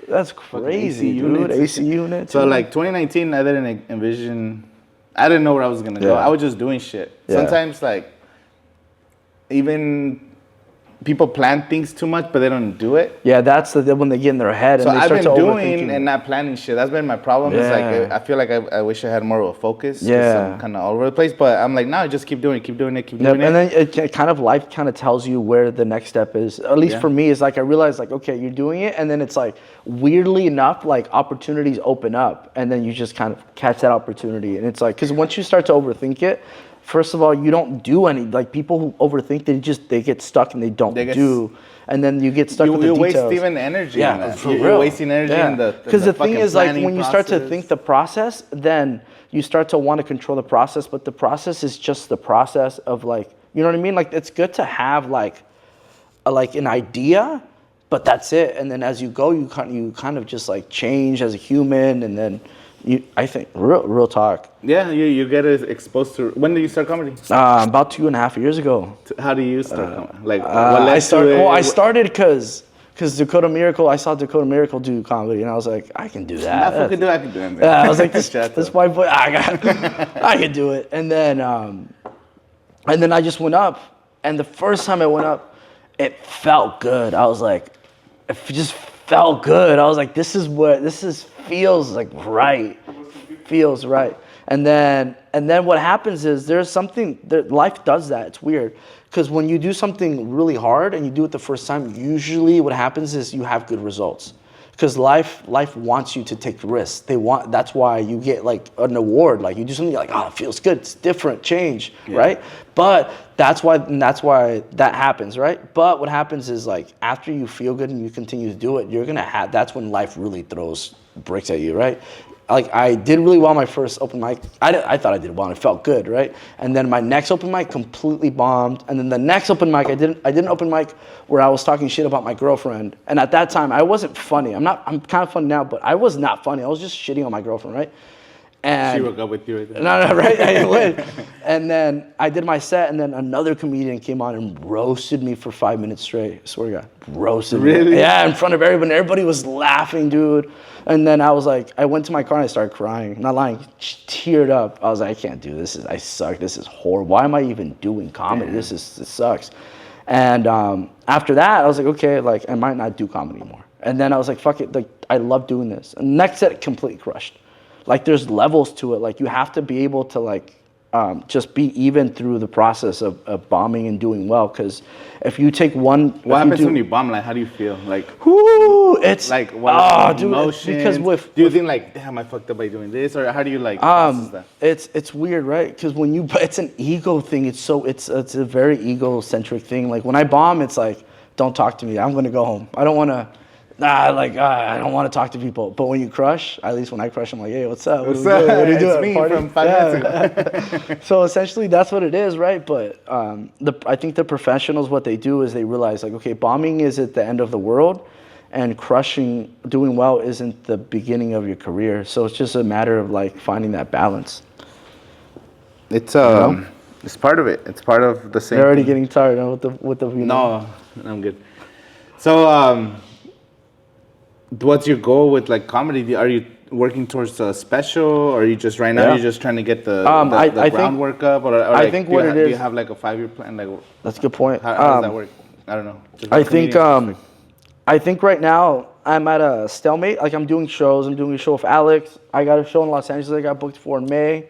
That's crazy, AC dude. units. AC unit. So too. like 2019, I didn't envision. I didn't know where I was gonna go. Yeah. I was just doing shit. Yeah. Sometimes like even people plan things too much, but they don't do it. yeah, that's when they get in their head So and they I've start been to doing overthinking. and not planning shit. That's been my problem. It's like Yeah. I feel like I wish I had more of a focus. 'cause Yeah. I'm kind of all over the place. But I'm like, no, just keep doing it, keep doing it, keep Yep, doing and it. then it kind of life kind of tells you where the next step is. At least Yeah. for me, it's like I realize like, okay, you're doing it, and then it's like weirdly enough, like opportunities open up, and then you just kind of catch that opportunity, and it's like because once you start to overthink it, first of all, you don't do any like people who overthink they get stuck and they don't They get do, and then you get stuck with the You details. waste even energy. Yeah, on that. for You're real. wasting energy in the Because the thing fucking is, like, planning when you start to process. think the process, then you start to want to control the process. But the process is just the process of, like, you know what I mean? Like, it's good to have like an idea, but that's it. And then as you go, you kind of just like change as a human, and then I think real talk. Yeah, you get exposed to. When did you start comedy? About 2.5 years ago. How do you start comedy? Like what led I started. to it? Well, I started because Dakota Miracle. I saw Dakota Miracle do comedy, and I was like, I can do that. I can do it. Man. Yeah, I was like, this Shut up. white boy, I can do it. And then I just went up, and the first time I went up, it felt good. I was like, it just felt good. I was like, this feels like right. Feels right. And then what happens is there's something that life does that. It's weird. Because when you do something really hard and you do it the first time, usually what happens is you have good results. Because life wants you to take risks. That's why you get like an award. Like you do something, you're like, oh, it feels good. It's different, change, right? But that's why that happens, right? But what happens is like after you feel good and you continue to do it, that's when life really throws bricks at you, right? Like I did really well my first open mic. I thought I did well and it felt good, right? And then my next open mic completely bombed. And then the next open mic, I did an open mic where I was talking shit about my girlfriend. And at that time, I wasn't funny. I'm kind of funny now, but I was not funny. I was just shitting on my girlfriend, right? And She broke up with you right there. no, right? I win. And then I did my set, and then another comedian came on and roasted me for 5 minutes straight. I swear to God, roasted me. Really? Yeah, in front of everybody. Everybody was laughing, dude. And then I was like, I went to my car and I started crying. Not lying, teared up. I was like, I can't do this. I suck. This is horrible. Why am I even doing comedy? This sucks. And after that, I was like, okay, like I might not do comedy anymore. And then I was like, fuck it. Like I love doing this. And next set, completely crushed. like there's levels to it. Like you have to be able to like just be even through the process of bombing and doing well. Because if you take one, What happens when you bomb? Like, how do you feel? Like, whoo, it's like what dude, emotions? because do you think like, damn, I fucked up by doing this, or how do you like process that? it's weird, right? Because when you, it's an ego thing. It's a very egocentric thing. Like when I bomb, it's like, don't talk to me. I'm gonna go home. I don't want to. I don't want to talk to people. But when you crush, at least when I crush, I'm like, hey, what's up? What's up? What are you doing? It's me Party? from 5 minutes ago. So essentially, that's what it is, right? But I think the professionals, what they do is they realize, like, okay, bombing isn't the end of the world, and crushing, doing well, isn't the beginning of your career. So it's just a matter of like finding that balance. It's it's part of it. It's part of the same. They're already thing. getting tired with the No, I'm good. So, what's your goal with like comedy? Are you working towards a special, or are you just right now you're just trying to get the groundwork up, or I like, think what it is. Do you have like a 5-year plan? Like, that's a good point. how does that work? I don't know. I think right now I'm at a stalemate. Like I'm doing shows. I'm doing a show with Alex. I got a show in Los Angeles I got booked for in May.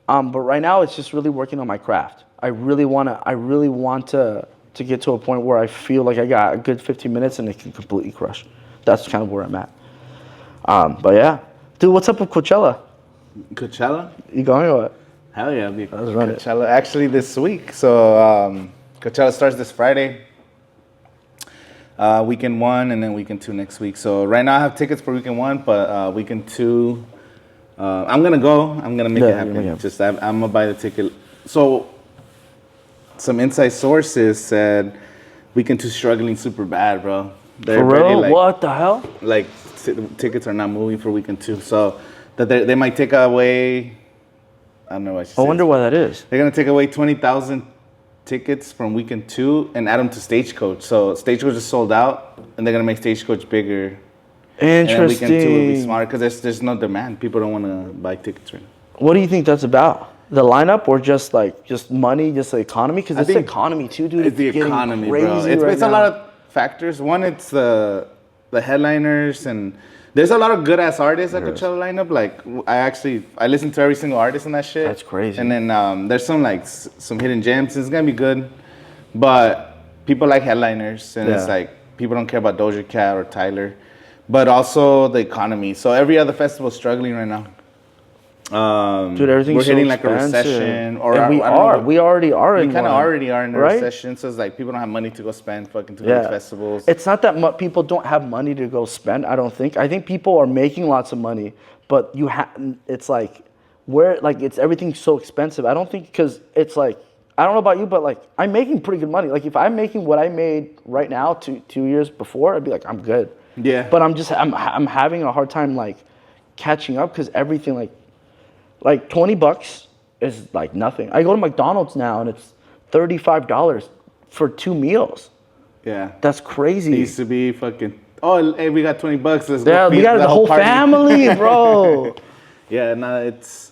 But right now it's just really working on my craft. I really want to get to a point where I feel like I got a good 15 minutes and it can completely crush. That's kind of where I'm at. But yeah. Dude, what's up with Coachella? Coachella? You going or what? Hell yeah, I'll be Let's run it. Coachella actually this week. So Coachella starts this Friday. Weekend 1 and then weekend 2 next week. So right now I have tickets for weekend 1, but weekend 2, I'm gonna go. I'm gonna make it happen. Just I'm gonna buy the ticket. So some inside sources said weekend 2 struggling super bad, bro. They're for real? like, what the hell? Like tickets are not moving for weekend 2, so that they might take away. I don't know what. I wonder why that is. They're gonna take away 20,000 tickets from weekend 2 and add them to Stagecoach. So Stagecoach is sold out, and they're gonna make Stagecoach bigger. Interesting. And weekend 2 will be smarter because there's no demand. People don't want to buy tickets right now. What do you think that's about? The lineup, or just money, just the economy? Because it's the economy too, dude. It's the economy, bro. It's a lot of factors. One, it's the headliners, and there's a lot of good ass artists at Coachella lineup. Like I listen to every single artist in that shit. That's crazy. And then there's some hidden gems. It's gonna be good, but people like headliners, and it's like people don't care about Doja Cat or Tyler, but also the economy. So every other festival is struggling right now. Dude, everything's we're hitting so like a recession, and we already are in. We kind of already are in a right? recession, so it's like people don't have money to go spend fucking to these festivals. It's not that people don't have money to go spend. I don't think. I think people are making lots of money, but it's like it's everything's so expensive. I don't think because it's like I don't know about you, but like I'm making pretty good money. Like if I'm making what I made right now 2 years before, I'd be like I'm good. Yeah. But I'm having a hard time like catching up because everything like $20 is like nothing. I go to McDonald's now and it's $35 for 2 meals. Yeah. That's crazy. It used to be fucking, oh, hey, we got $20. Let's go. Yeah, we got the whole party. Family, bro. Yeah, no, it's,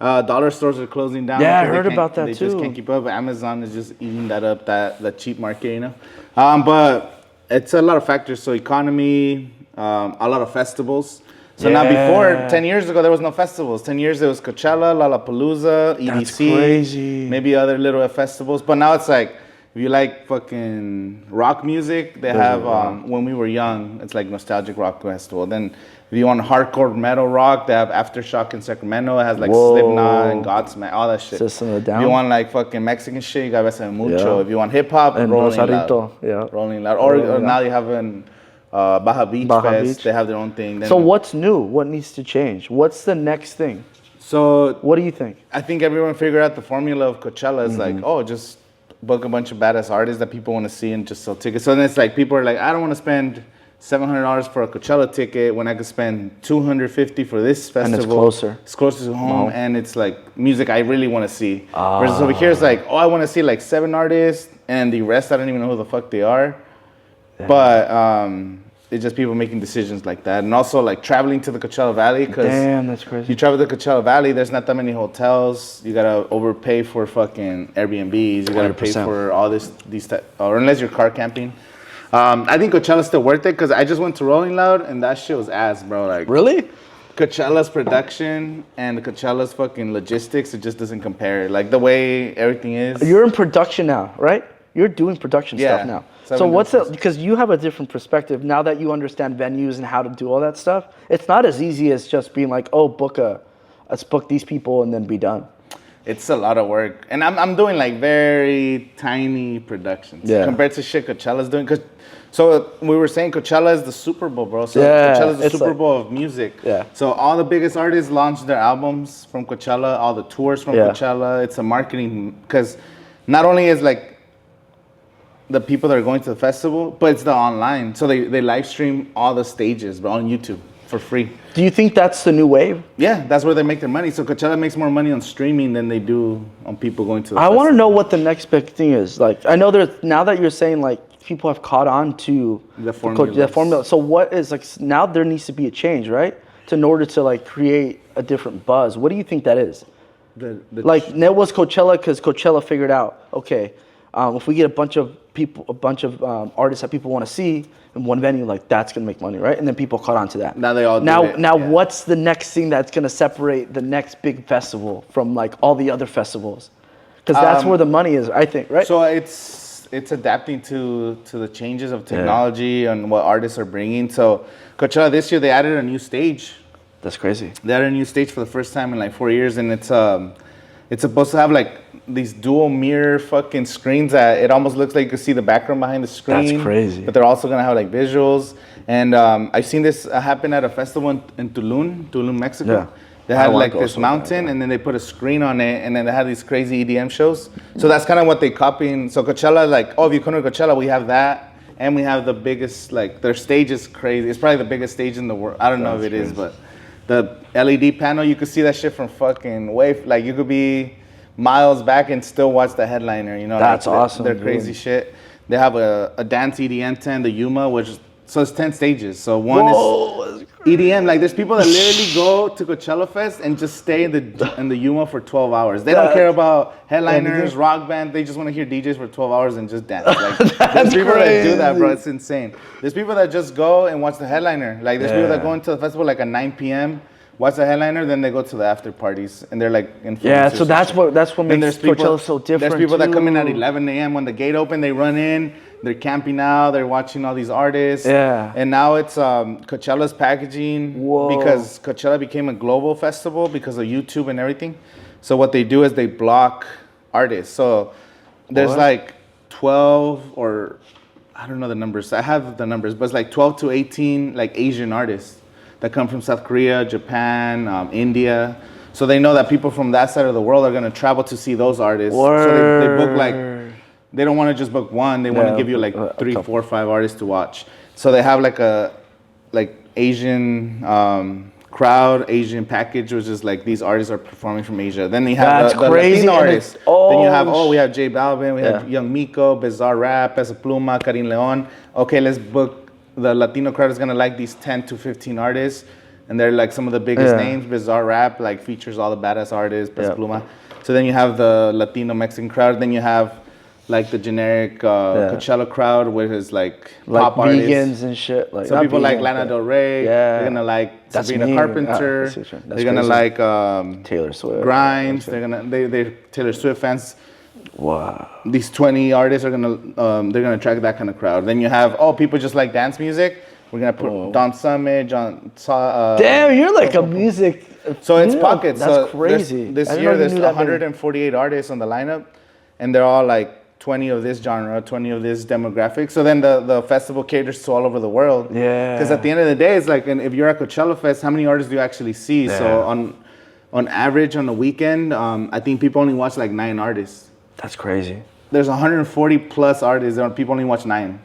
dollar stores are closing down. Yeah, I heard about that too. too. They just can't keep up. Amazon is just eating that up, that cheap market, you know? But it's a lot of factors. So economy, a lot of festivals. So now before, 10 years ago, there was no festivals. 10 years, there was Coachella, Lollapalooza, EDC. That's crazy. Maybe other little festivals. But now it's like, if you like fucking rock music, they have, when we were young, it's like Nostalgic Rock Festival. Then if you want hardcore metal rock, they have Aftershock in Sacramento. It has like Slipknot and Godsmack, all that shit. System of a Down. If you want like fucking Mexican shit, you got Besa Mucho. Yeah. If you want hip hop, and Rolling Rosarito. Loud. Yeah. Rolling Loud. Or now you have an Baja Beach Fest. They have their own thing. Then, so what's new? What needs to change? What's the next thing? So what do you think? I think everyone figured out the formula of Coachella is like, oh, just book a bunch of badass artists that people want to see and just sell tickets. So then it's like people are like, I don't want to spend $700 for a Coachella ticket when I could spend $250 for this festival. And it's closer. It's closer to home, and it's like music I really want to see. Versus over here, it's like, oh, I want to see like 7 artists, and the rest I don't even know who the fuck they are. Yeah. But it's just people making decisions like that, and also like traveling to the Coachella Valley. Damn, that's crazy. You travel to the Coachella Valley, there's not that many hotels. You gotta overpay for fucking Airbnbs. You gotta 100%. Pay for all these or unless you're car camping. I think Coachella's still worth it because I just went to Rolling Loud and that shit was ass, bro. Like really? Coachella's production and Coachella's fucking logistics, it just doesn't compare. Like the way everything is. You're in production now, right? You're doing production stuff now. So what's it? Because you have a different perspective now that you understand venues and how to do all that stuff. It's not as easy as just being like, oh, let's book these people and then be done. It's a lot of work, and I'm doing like very tiny productions compared to shit Coachella's doing. So we were saying Coachella is the Super Bowl, bro. So Coachella is the Super Bowl of music. Yeah. So all the biggest artists launch their albums from Coachella, all the tours from Coachella. It's a marketing, because not only is like the people that are going to the festival, but it's the online. So they live stream all the stages, bro, on YouTube for free. Do you think that's the new wave? Yeah, that's where they make their money. So Coachella makes more money on streaming than they do on people going to the festival. I want to know what the next big thing is. Like, I know now that you're saying like people have caught on to the formula. So what is like now there needs to be a change, right? In order to like create a different buzz. What do you think that is? Like it was Coachella because Coachella figured out, okay, if we get a bunch of artists that people want to see in one venue, like that's gonna make money, right? And then people caught on to that. Now they all what's the next thing that's gonna separate the next big festival from like all the other festivals? Because that's where the money is, I think, right? So it's adapting to the changes of technology and what artists are bringing. So Coachella this year they added a new stage. That's crazy. They added a new stage for the first time in like 4 years, and it's supposed to have like these dual mirror fucking screens that it almost looks like you can see the background behind the screen. That's crazy. But they're also gonna have like visuals. And I've seen this happen at a festival in Tulum, Mexico. Yeah. They had like this mountain, and then they put a screen on it, and then they had these crazy EDM shows. So that's kind of what they copying. So Coachella, like, if you come to Coachella, we have that, and we have the biggest, like, their stage is crazy. It's probably the biggest stage in the world. I don't know if it is, but the LED panel, you could see that shit from fucking like, you could be miles back and still watch the headliner, you know? That's like, awesome. They're crazy shit. They have a dance EDM tent, the Yuma, so it's 10 stages. So one is EDM. Like there's people that literally go to Coachella Fest and just stay in the Yuma for 12 hours. They don't care about headliners, rock band. They just want to hear DJs for 12 hours and just dance. Like there's people that do that, bro. It's insane. There's people that just go and watch the headliner. Like there's people that go into the festival like at 9 p.m. watch the headliner, then they go to the after parties and they're like influencers. Yeah, so that's what makes Coachella so different. There's people that come in at 11 a.m. when the gate open, they run in, they're camping out, they're watching all these artists. Yeah. And now it's Coachella's packaging because Coachella became a global festival because of YouTube and everything. So what they do is they block artists. So there's like 12 or I don't know the numbers. I have the numbers, but it's like 12 to 18 like Asian artists that come from South Korea, Japan, India. So they know that people from that side of the world are gonna travel to see those artists. So they book like, they don't wanna just book one, they wanna give you like 3, 4, 5 artists to watch. So they have like a Asian crowd, Asian package, which is like these artists are performing from Asia. Then they have the Latino artists. Then you have, we have J Balvin, we have Young Miko, Bizarre Rap, Peso Pluma, Karim Leon. Okay, let's book. The Latino crowd is gonna like these 10 to 15 artists, and they're like some of the biggest names. Bizarre Rap like features all the badass artists, Peso Pluma. So then you have the Latino Mexican crowd. Then you have like the generic Coachella crowd, which is like pop vegans artists and shit. Like some people like Lana Del Rey. They're gonna like Sabrina Carpenter. They're gonna like Taylor Swift. Grimes. They're Taylor Swift fans. Wow. These 20 artists are gonna they're gonna attract that kind of crowd. Then you have people just like dance music. We're gonna put Don Summit, damn, you're like a music. So it's pockets. That's crazy. This year there's 148 artists on the lineup, and they're all like 20 of this genre, 20 of this demographic. So then the festival caters to all over the world. Yeah. Because at the end of the day, it's like, and if you're at Coachella Fest, how many artists do you actually see? Yeah. So on average on the weekend, I think people only watch like 9 artists. That's crazy. There's 140 plus artists, and people only watch 9.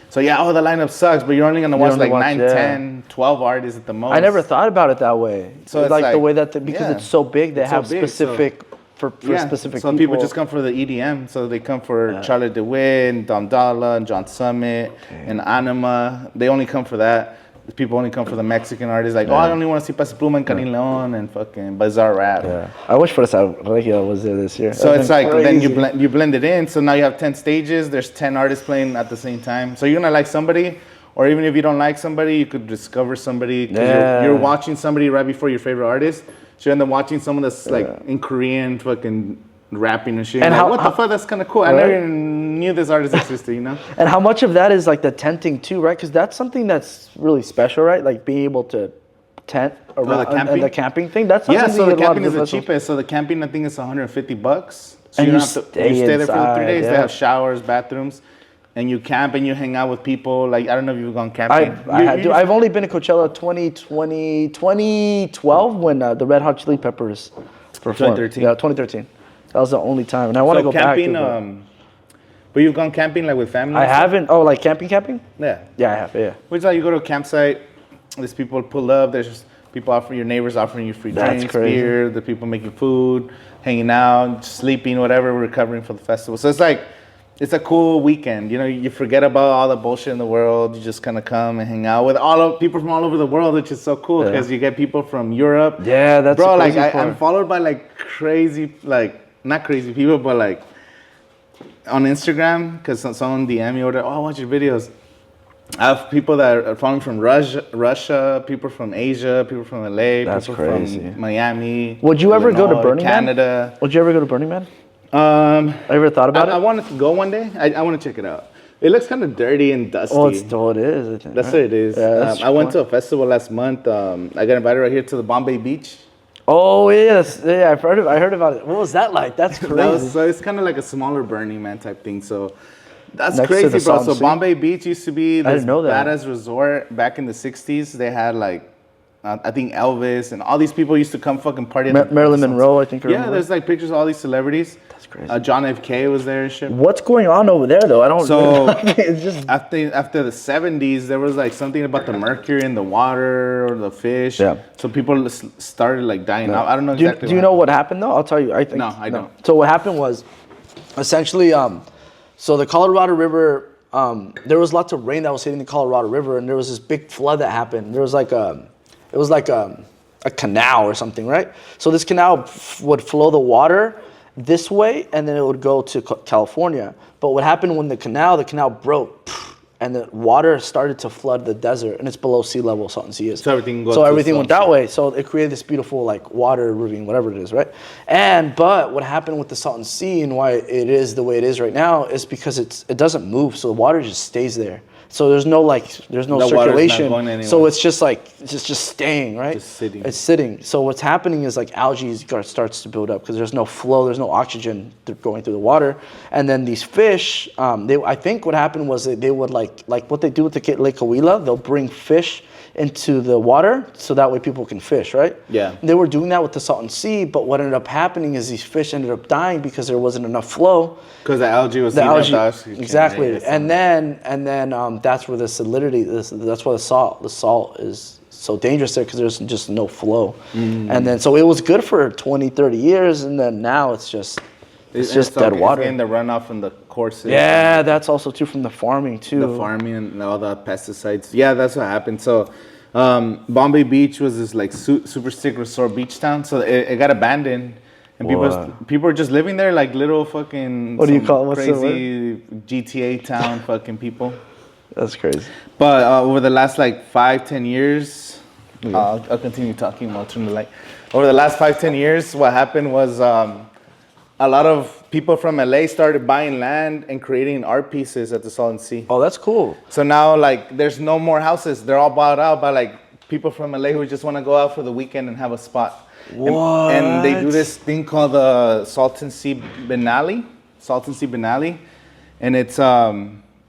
So yeah, the lineup sucks, but you're only gonna watch like 9, 10, 12 artists at the most. I never thought about it that way. So it's like the way that because it's so big, they have specific for specific people. So people just come for the EDM. So they come for Charlotte DeWitt, and Dom Dalla, and John Summit, and Anima. They only come for that. People only come for the Mexican artists. Like, I only want to see Peso Pluma and Karim Leon and fucking Bizarre Rap. Yeah. I wish Fuerza Regia was there this year. So it's like, then you blend it in. So now you have 10 stages. There's 10 artists playing at the same time. So you're going to like somebody Or even if you don't like somebody, you could discover somebody. 'Cause you're watching somebody right before your favorite artist. So you end up watching someone that's like in Korean fucking rapping and shit. And like, how- what the fuck? That's kind of cool. I never even knew this artist existed, you know? And how much of that is like the tenting too, right? Because that's something that's really special, right? Like being able to tent around and the camping thing. That's something so the that a lot camping of is the vessels- cheapest. So the camping, I think, is $150. So And you you don't have to stay you stay there for the 3 inside, days. They yeah. have showers, bathrooms, and you camp and you hang out with people. Like, I don't know if you've gone camping. I've only been to Coachella 2012 when the Red Hot Chili Peppers performed. 2013. Yeah, 2013. That was the only time, and I want to go camping, back. but you've gone camping like with family? I haven't. Oh, like camping? Yeah. Yeah, I have. Yeah. Which like you go to a campsite, there's people pull up, there's just people your neighbors offering you free That's drinks, crazy. beer, the people making food, hanging out, sleeping, whatever, recovering for the festival. So it's like, it's a cool weekend. You know, you forget about all the bullshit in the world. You just kind of come and hang out with people from all over the world, which is so cool because you get people from Europe. Yeah, that's bro. the Like crazy part. I'm followed by like crazy, like not crazy people, but like on Instagram because someone DM me or whatever. Oh, I watch your videos. I have people that are following from Russia, people from Asia, people from LA, That's people crazy. from Miami. Would you ever go to Illinois, Burning Man? Canada? Would you ever go to Burning Man? I ever thought about it? I wanted to go one day. I want to check it out. It looks kind of dirty and dusty. Oh, it is. I think, That's right? what it is. Yeah, that's I went to a festival last month. I got invited right here to the Bombay Beach. Oh yes, yeah. I heard about it. What was that like? That's crazy. So it's kind of like a smaller Burning Man type thing. So that's Next to crazy, the bro. Salton So Sea? Bombay Beach used to be this didn't know that. badass resort back in the 60s. They had like, I think Elvis and all these people used to come fucking party. Marilyn Monroe, I think. Yeah, there's like pictures of all these celebrities. That's crazy. John F. K. was there and shit. What's going on over there though? I don't. So it's just. after the 70s, there was like something about the mercury in the water or the fish. Yeah. So people started like dying out. I don't know Do you, exactly. do you know what happened though? I'll tell you. I think. No, I don't. So what happened was, essentially, so the Colorado River. There was lots of rain that was hitting the Colorado River, and there was this big flood that happened. There was like it was like a canal or something, right? So this canal would flow the water this way, and then it would go to California. But what happened when the canal broke, and the water started to flood the desert, and it's below sea level, Salton Sea is. So everything goes So to everything went Salton that Sea. way. So it created this beautiful like water ravine, whatever it is, right? But what happened with the Salton Sea and why it is the way it is right now is because it doesn't move, so the water just stays there. So there's no The water's not circulation. going anywhere. So it's just like it's just staying, right? Just sitting. It's sitting. So what's happening is like algae starts to build up because there's no flow, there's no oxygen going through the water, and then these fish. I think what happened was that they would like what they do with the Lake Coachella. They'll bring fish into the water so that way people can fish, right? Yeah. They were doing that with the Salton Sea, but what ended up happening is these fish ended up dying because there wasn't enough flow. Because the algae was The eating up algae, the oxygen, exactly, right? and then that's where the salinity. That's why the salt is so dangerous there because there's just no flow. And then so it was good for 20, 30 years, and then now it's just dead water. It's getting the runoff from the courses. Yeah, that's also too from the farming too. The farming and all the pesticides. Yeah, that's what happened. So, Bombay Beach was this like super sick resort beach town. So it got abandoned, and people were just living there like little fucking. What do you call it? What's the crazy GTA town fucking people? That's crazy. But over the last like 5-10 years, I'll continue talking. I'll turn the light. Over the last 5-10 years, what happened was a lot of people from LA started buying land and creating art pieces at the Salton Sea. Oh, that's cool. So now, like, there's no more houses. They're all bought out by like people from LA who just want to go out for the weekend and have a spot. What? And they do this thing called the Salton Sea Biennale. And it's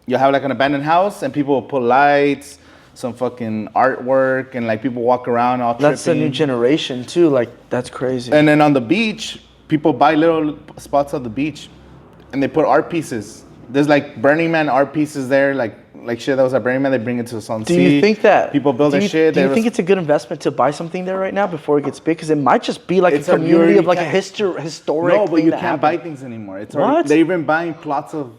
you have like an abandoned house and people will put lights, some fucking artwork, and like people walk around all That's the tripping. new generation too. Like that's crazy. And then on the beach, people buy little spots on the beach, and they put art pieces. There's like Burning Man art pieces there, like shit that was at Burning Man. They bring it to the Salton Sea. Do you think that people build their shit? Do you think it's a good investment to buy something there right now before it gets big? Because it might just be like a community of like a historic. No, but thing you that can't buy happened. things anymore. It's What? already, they've been buying plots of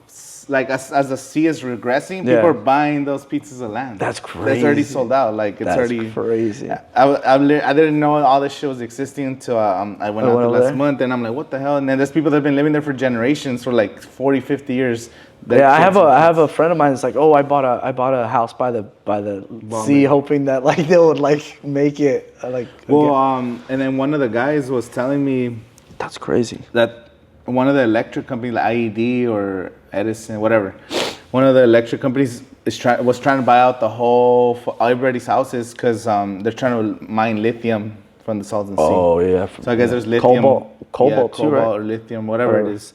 as the sea is regressing, people Yeah. are buying those pieces of land. That's That's already crazy. sold out. Like it's That's already crazy. I didn't know all this shit was existing until I went out there over last there? month, and I'm like, what the hell? And then there's people that have been living there for generations, for like 40, 50 years. Yeah, I have a friend of mine that's like, oh, I bought a house by the sea, hoping that like they would like make it like. Well, and then one of the guys was telling me that's crazy. that one of the electric companies, like IED or Edison, whatever, one of the electric companies was trying to buy out the whole everybody's houses because they're trying to mine lithium from the Salton Sea. Oh yeah. So I guess there's lithium, cobalt too, right? or lithium, whatever it is.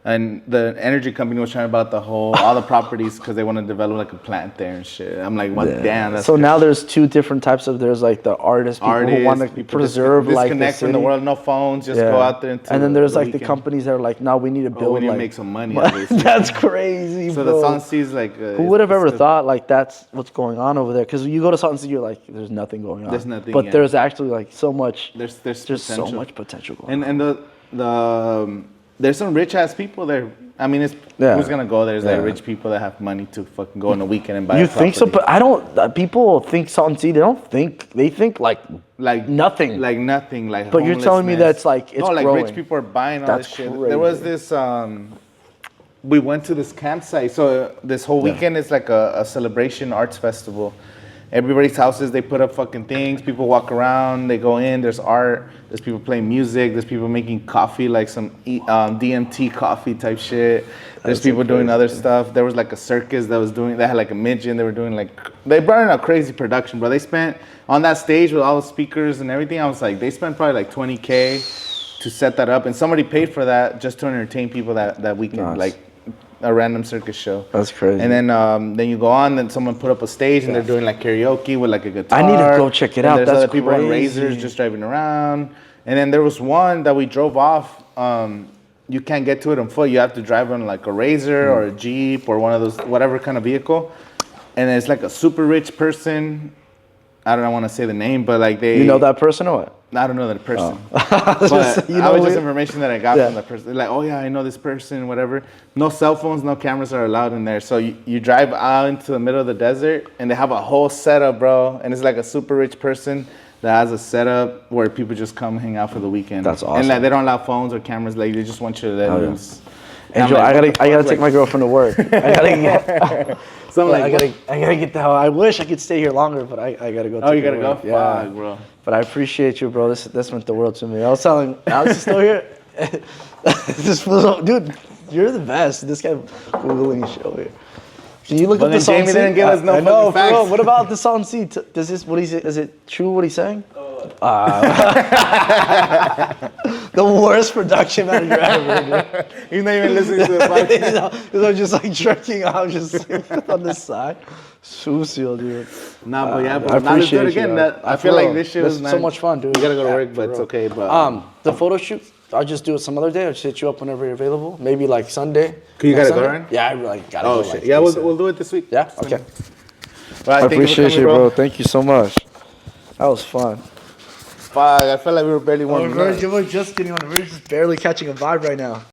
And the energy company was trying to buy all the properties because they want to develop like a plant there and shit. I'm like, what? Yeah. Damn. That's so now there's two different types of. There's like the artists, people who want to preserve like the disconnect from the city. world, no phones, just go out there. And then there's like the companies that are like, no, we need to build. We need to like, make some money. Obviously. That's crazy. So bro. the Salton Sea is like. Who would have ever thought like that's what's going on over there? Because you go to Salton Sea, you're like, there's nothing going on. There's nothing. But there's actually like so much. There's so much potential going on. And there's some rich ass people there. I mean, who's gonna go there? There's like rich people that have money to fucking go on a weekend and buy. You think so? But I don't. People think Salton Sea. They don't think. They think like nothing. Like nothing. Like. But you're telling me that's like it's like growing. rich people are buying all this shit. Crazy. There was this. We went to this campsite. So this whole weekend is like a celebration arts festival. Everybody's houses, they put up fucking things. People walk around, they go in. There's art. There's people playing music. There's people making coffee, like some DMT coffee type shit. There's people doing other stuff. There was like a circus that had like a midget. They were doing like, they brought in a crazy production, bro. They spent on that stage with all the speakers and everything. I was like, they spent probably like $20K to set that up, and somebody paid for that just to entertain people that weekend. Nice. Like a random circus show. That's crazy. And then you go on, then someone put up a stage and they're doing like karaoke with like a guitar. I need to go check it out. There's That's other people on crazy. razors just driving around. And then there was one that we drove off. You can't get to it on foot. You have to drive on like a razor or a Jeep or one of those, whatever kind of vehicle. And it's like a super rich person. I don't want to say the name, but like they. You know that person or what? I don't know that person. But I was just information that I got from the person. Like, oh yeah, I know this person, whatever. No cell phones, no cameras are allowed in there. So you drive out into the middle of the desert and they have a whole setup, bro. And it's like a super rich person that has a setup where people just come hang out for the weekend. That's awesome. And like they don't allow phones or cameras. Like they just want you to let loose. Angel, like, I gotta take my girlfriend to work. I gotta get. So I'm like, I gotta get the hell. I wish I could stay here longer, but I gotta go. oh, you gotta go? Yeah, Fuck, bro. But I appreciate you, bro. This meant the world to me. I was telling Alex is still here. This fool, dude, you're the best. This guy googling shit over here. Can you look up the Salton Sea? Jamie didn't give us no I know, fucking bro. facts. What about the Salton Sea? Does this? What is it? Is it true? What he's saying? The worst production manager ever. He's not even listening to the podcast. I'm just like trekking out, just on the side. Sucio, dude. Nah, but yeah, I but now let's do appreciate it again. you. I feel like this shit was so much fun, dude. We gotta go to Yeah, work, but for it's real. okay. But The photo shoot, I'll just do it some other day. I'll just hit you up whenever you're available. Maybe like Sunday. You Next gotta go, Sunday? right? Yeah, I really gotta oh go. shit, like, yeah, ASAP. we'll do it this week. Yeah, okay. Right, I appreciate you, bro. Thank you so much. That was fun. Fuck, I felt like we were barely warming up. We're just getting on. We're just barely catching a vibe right now.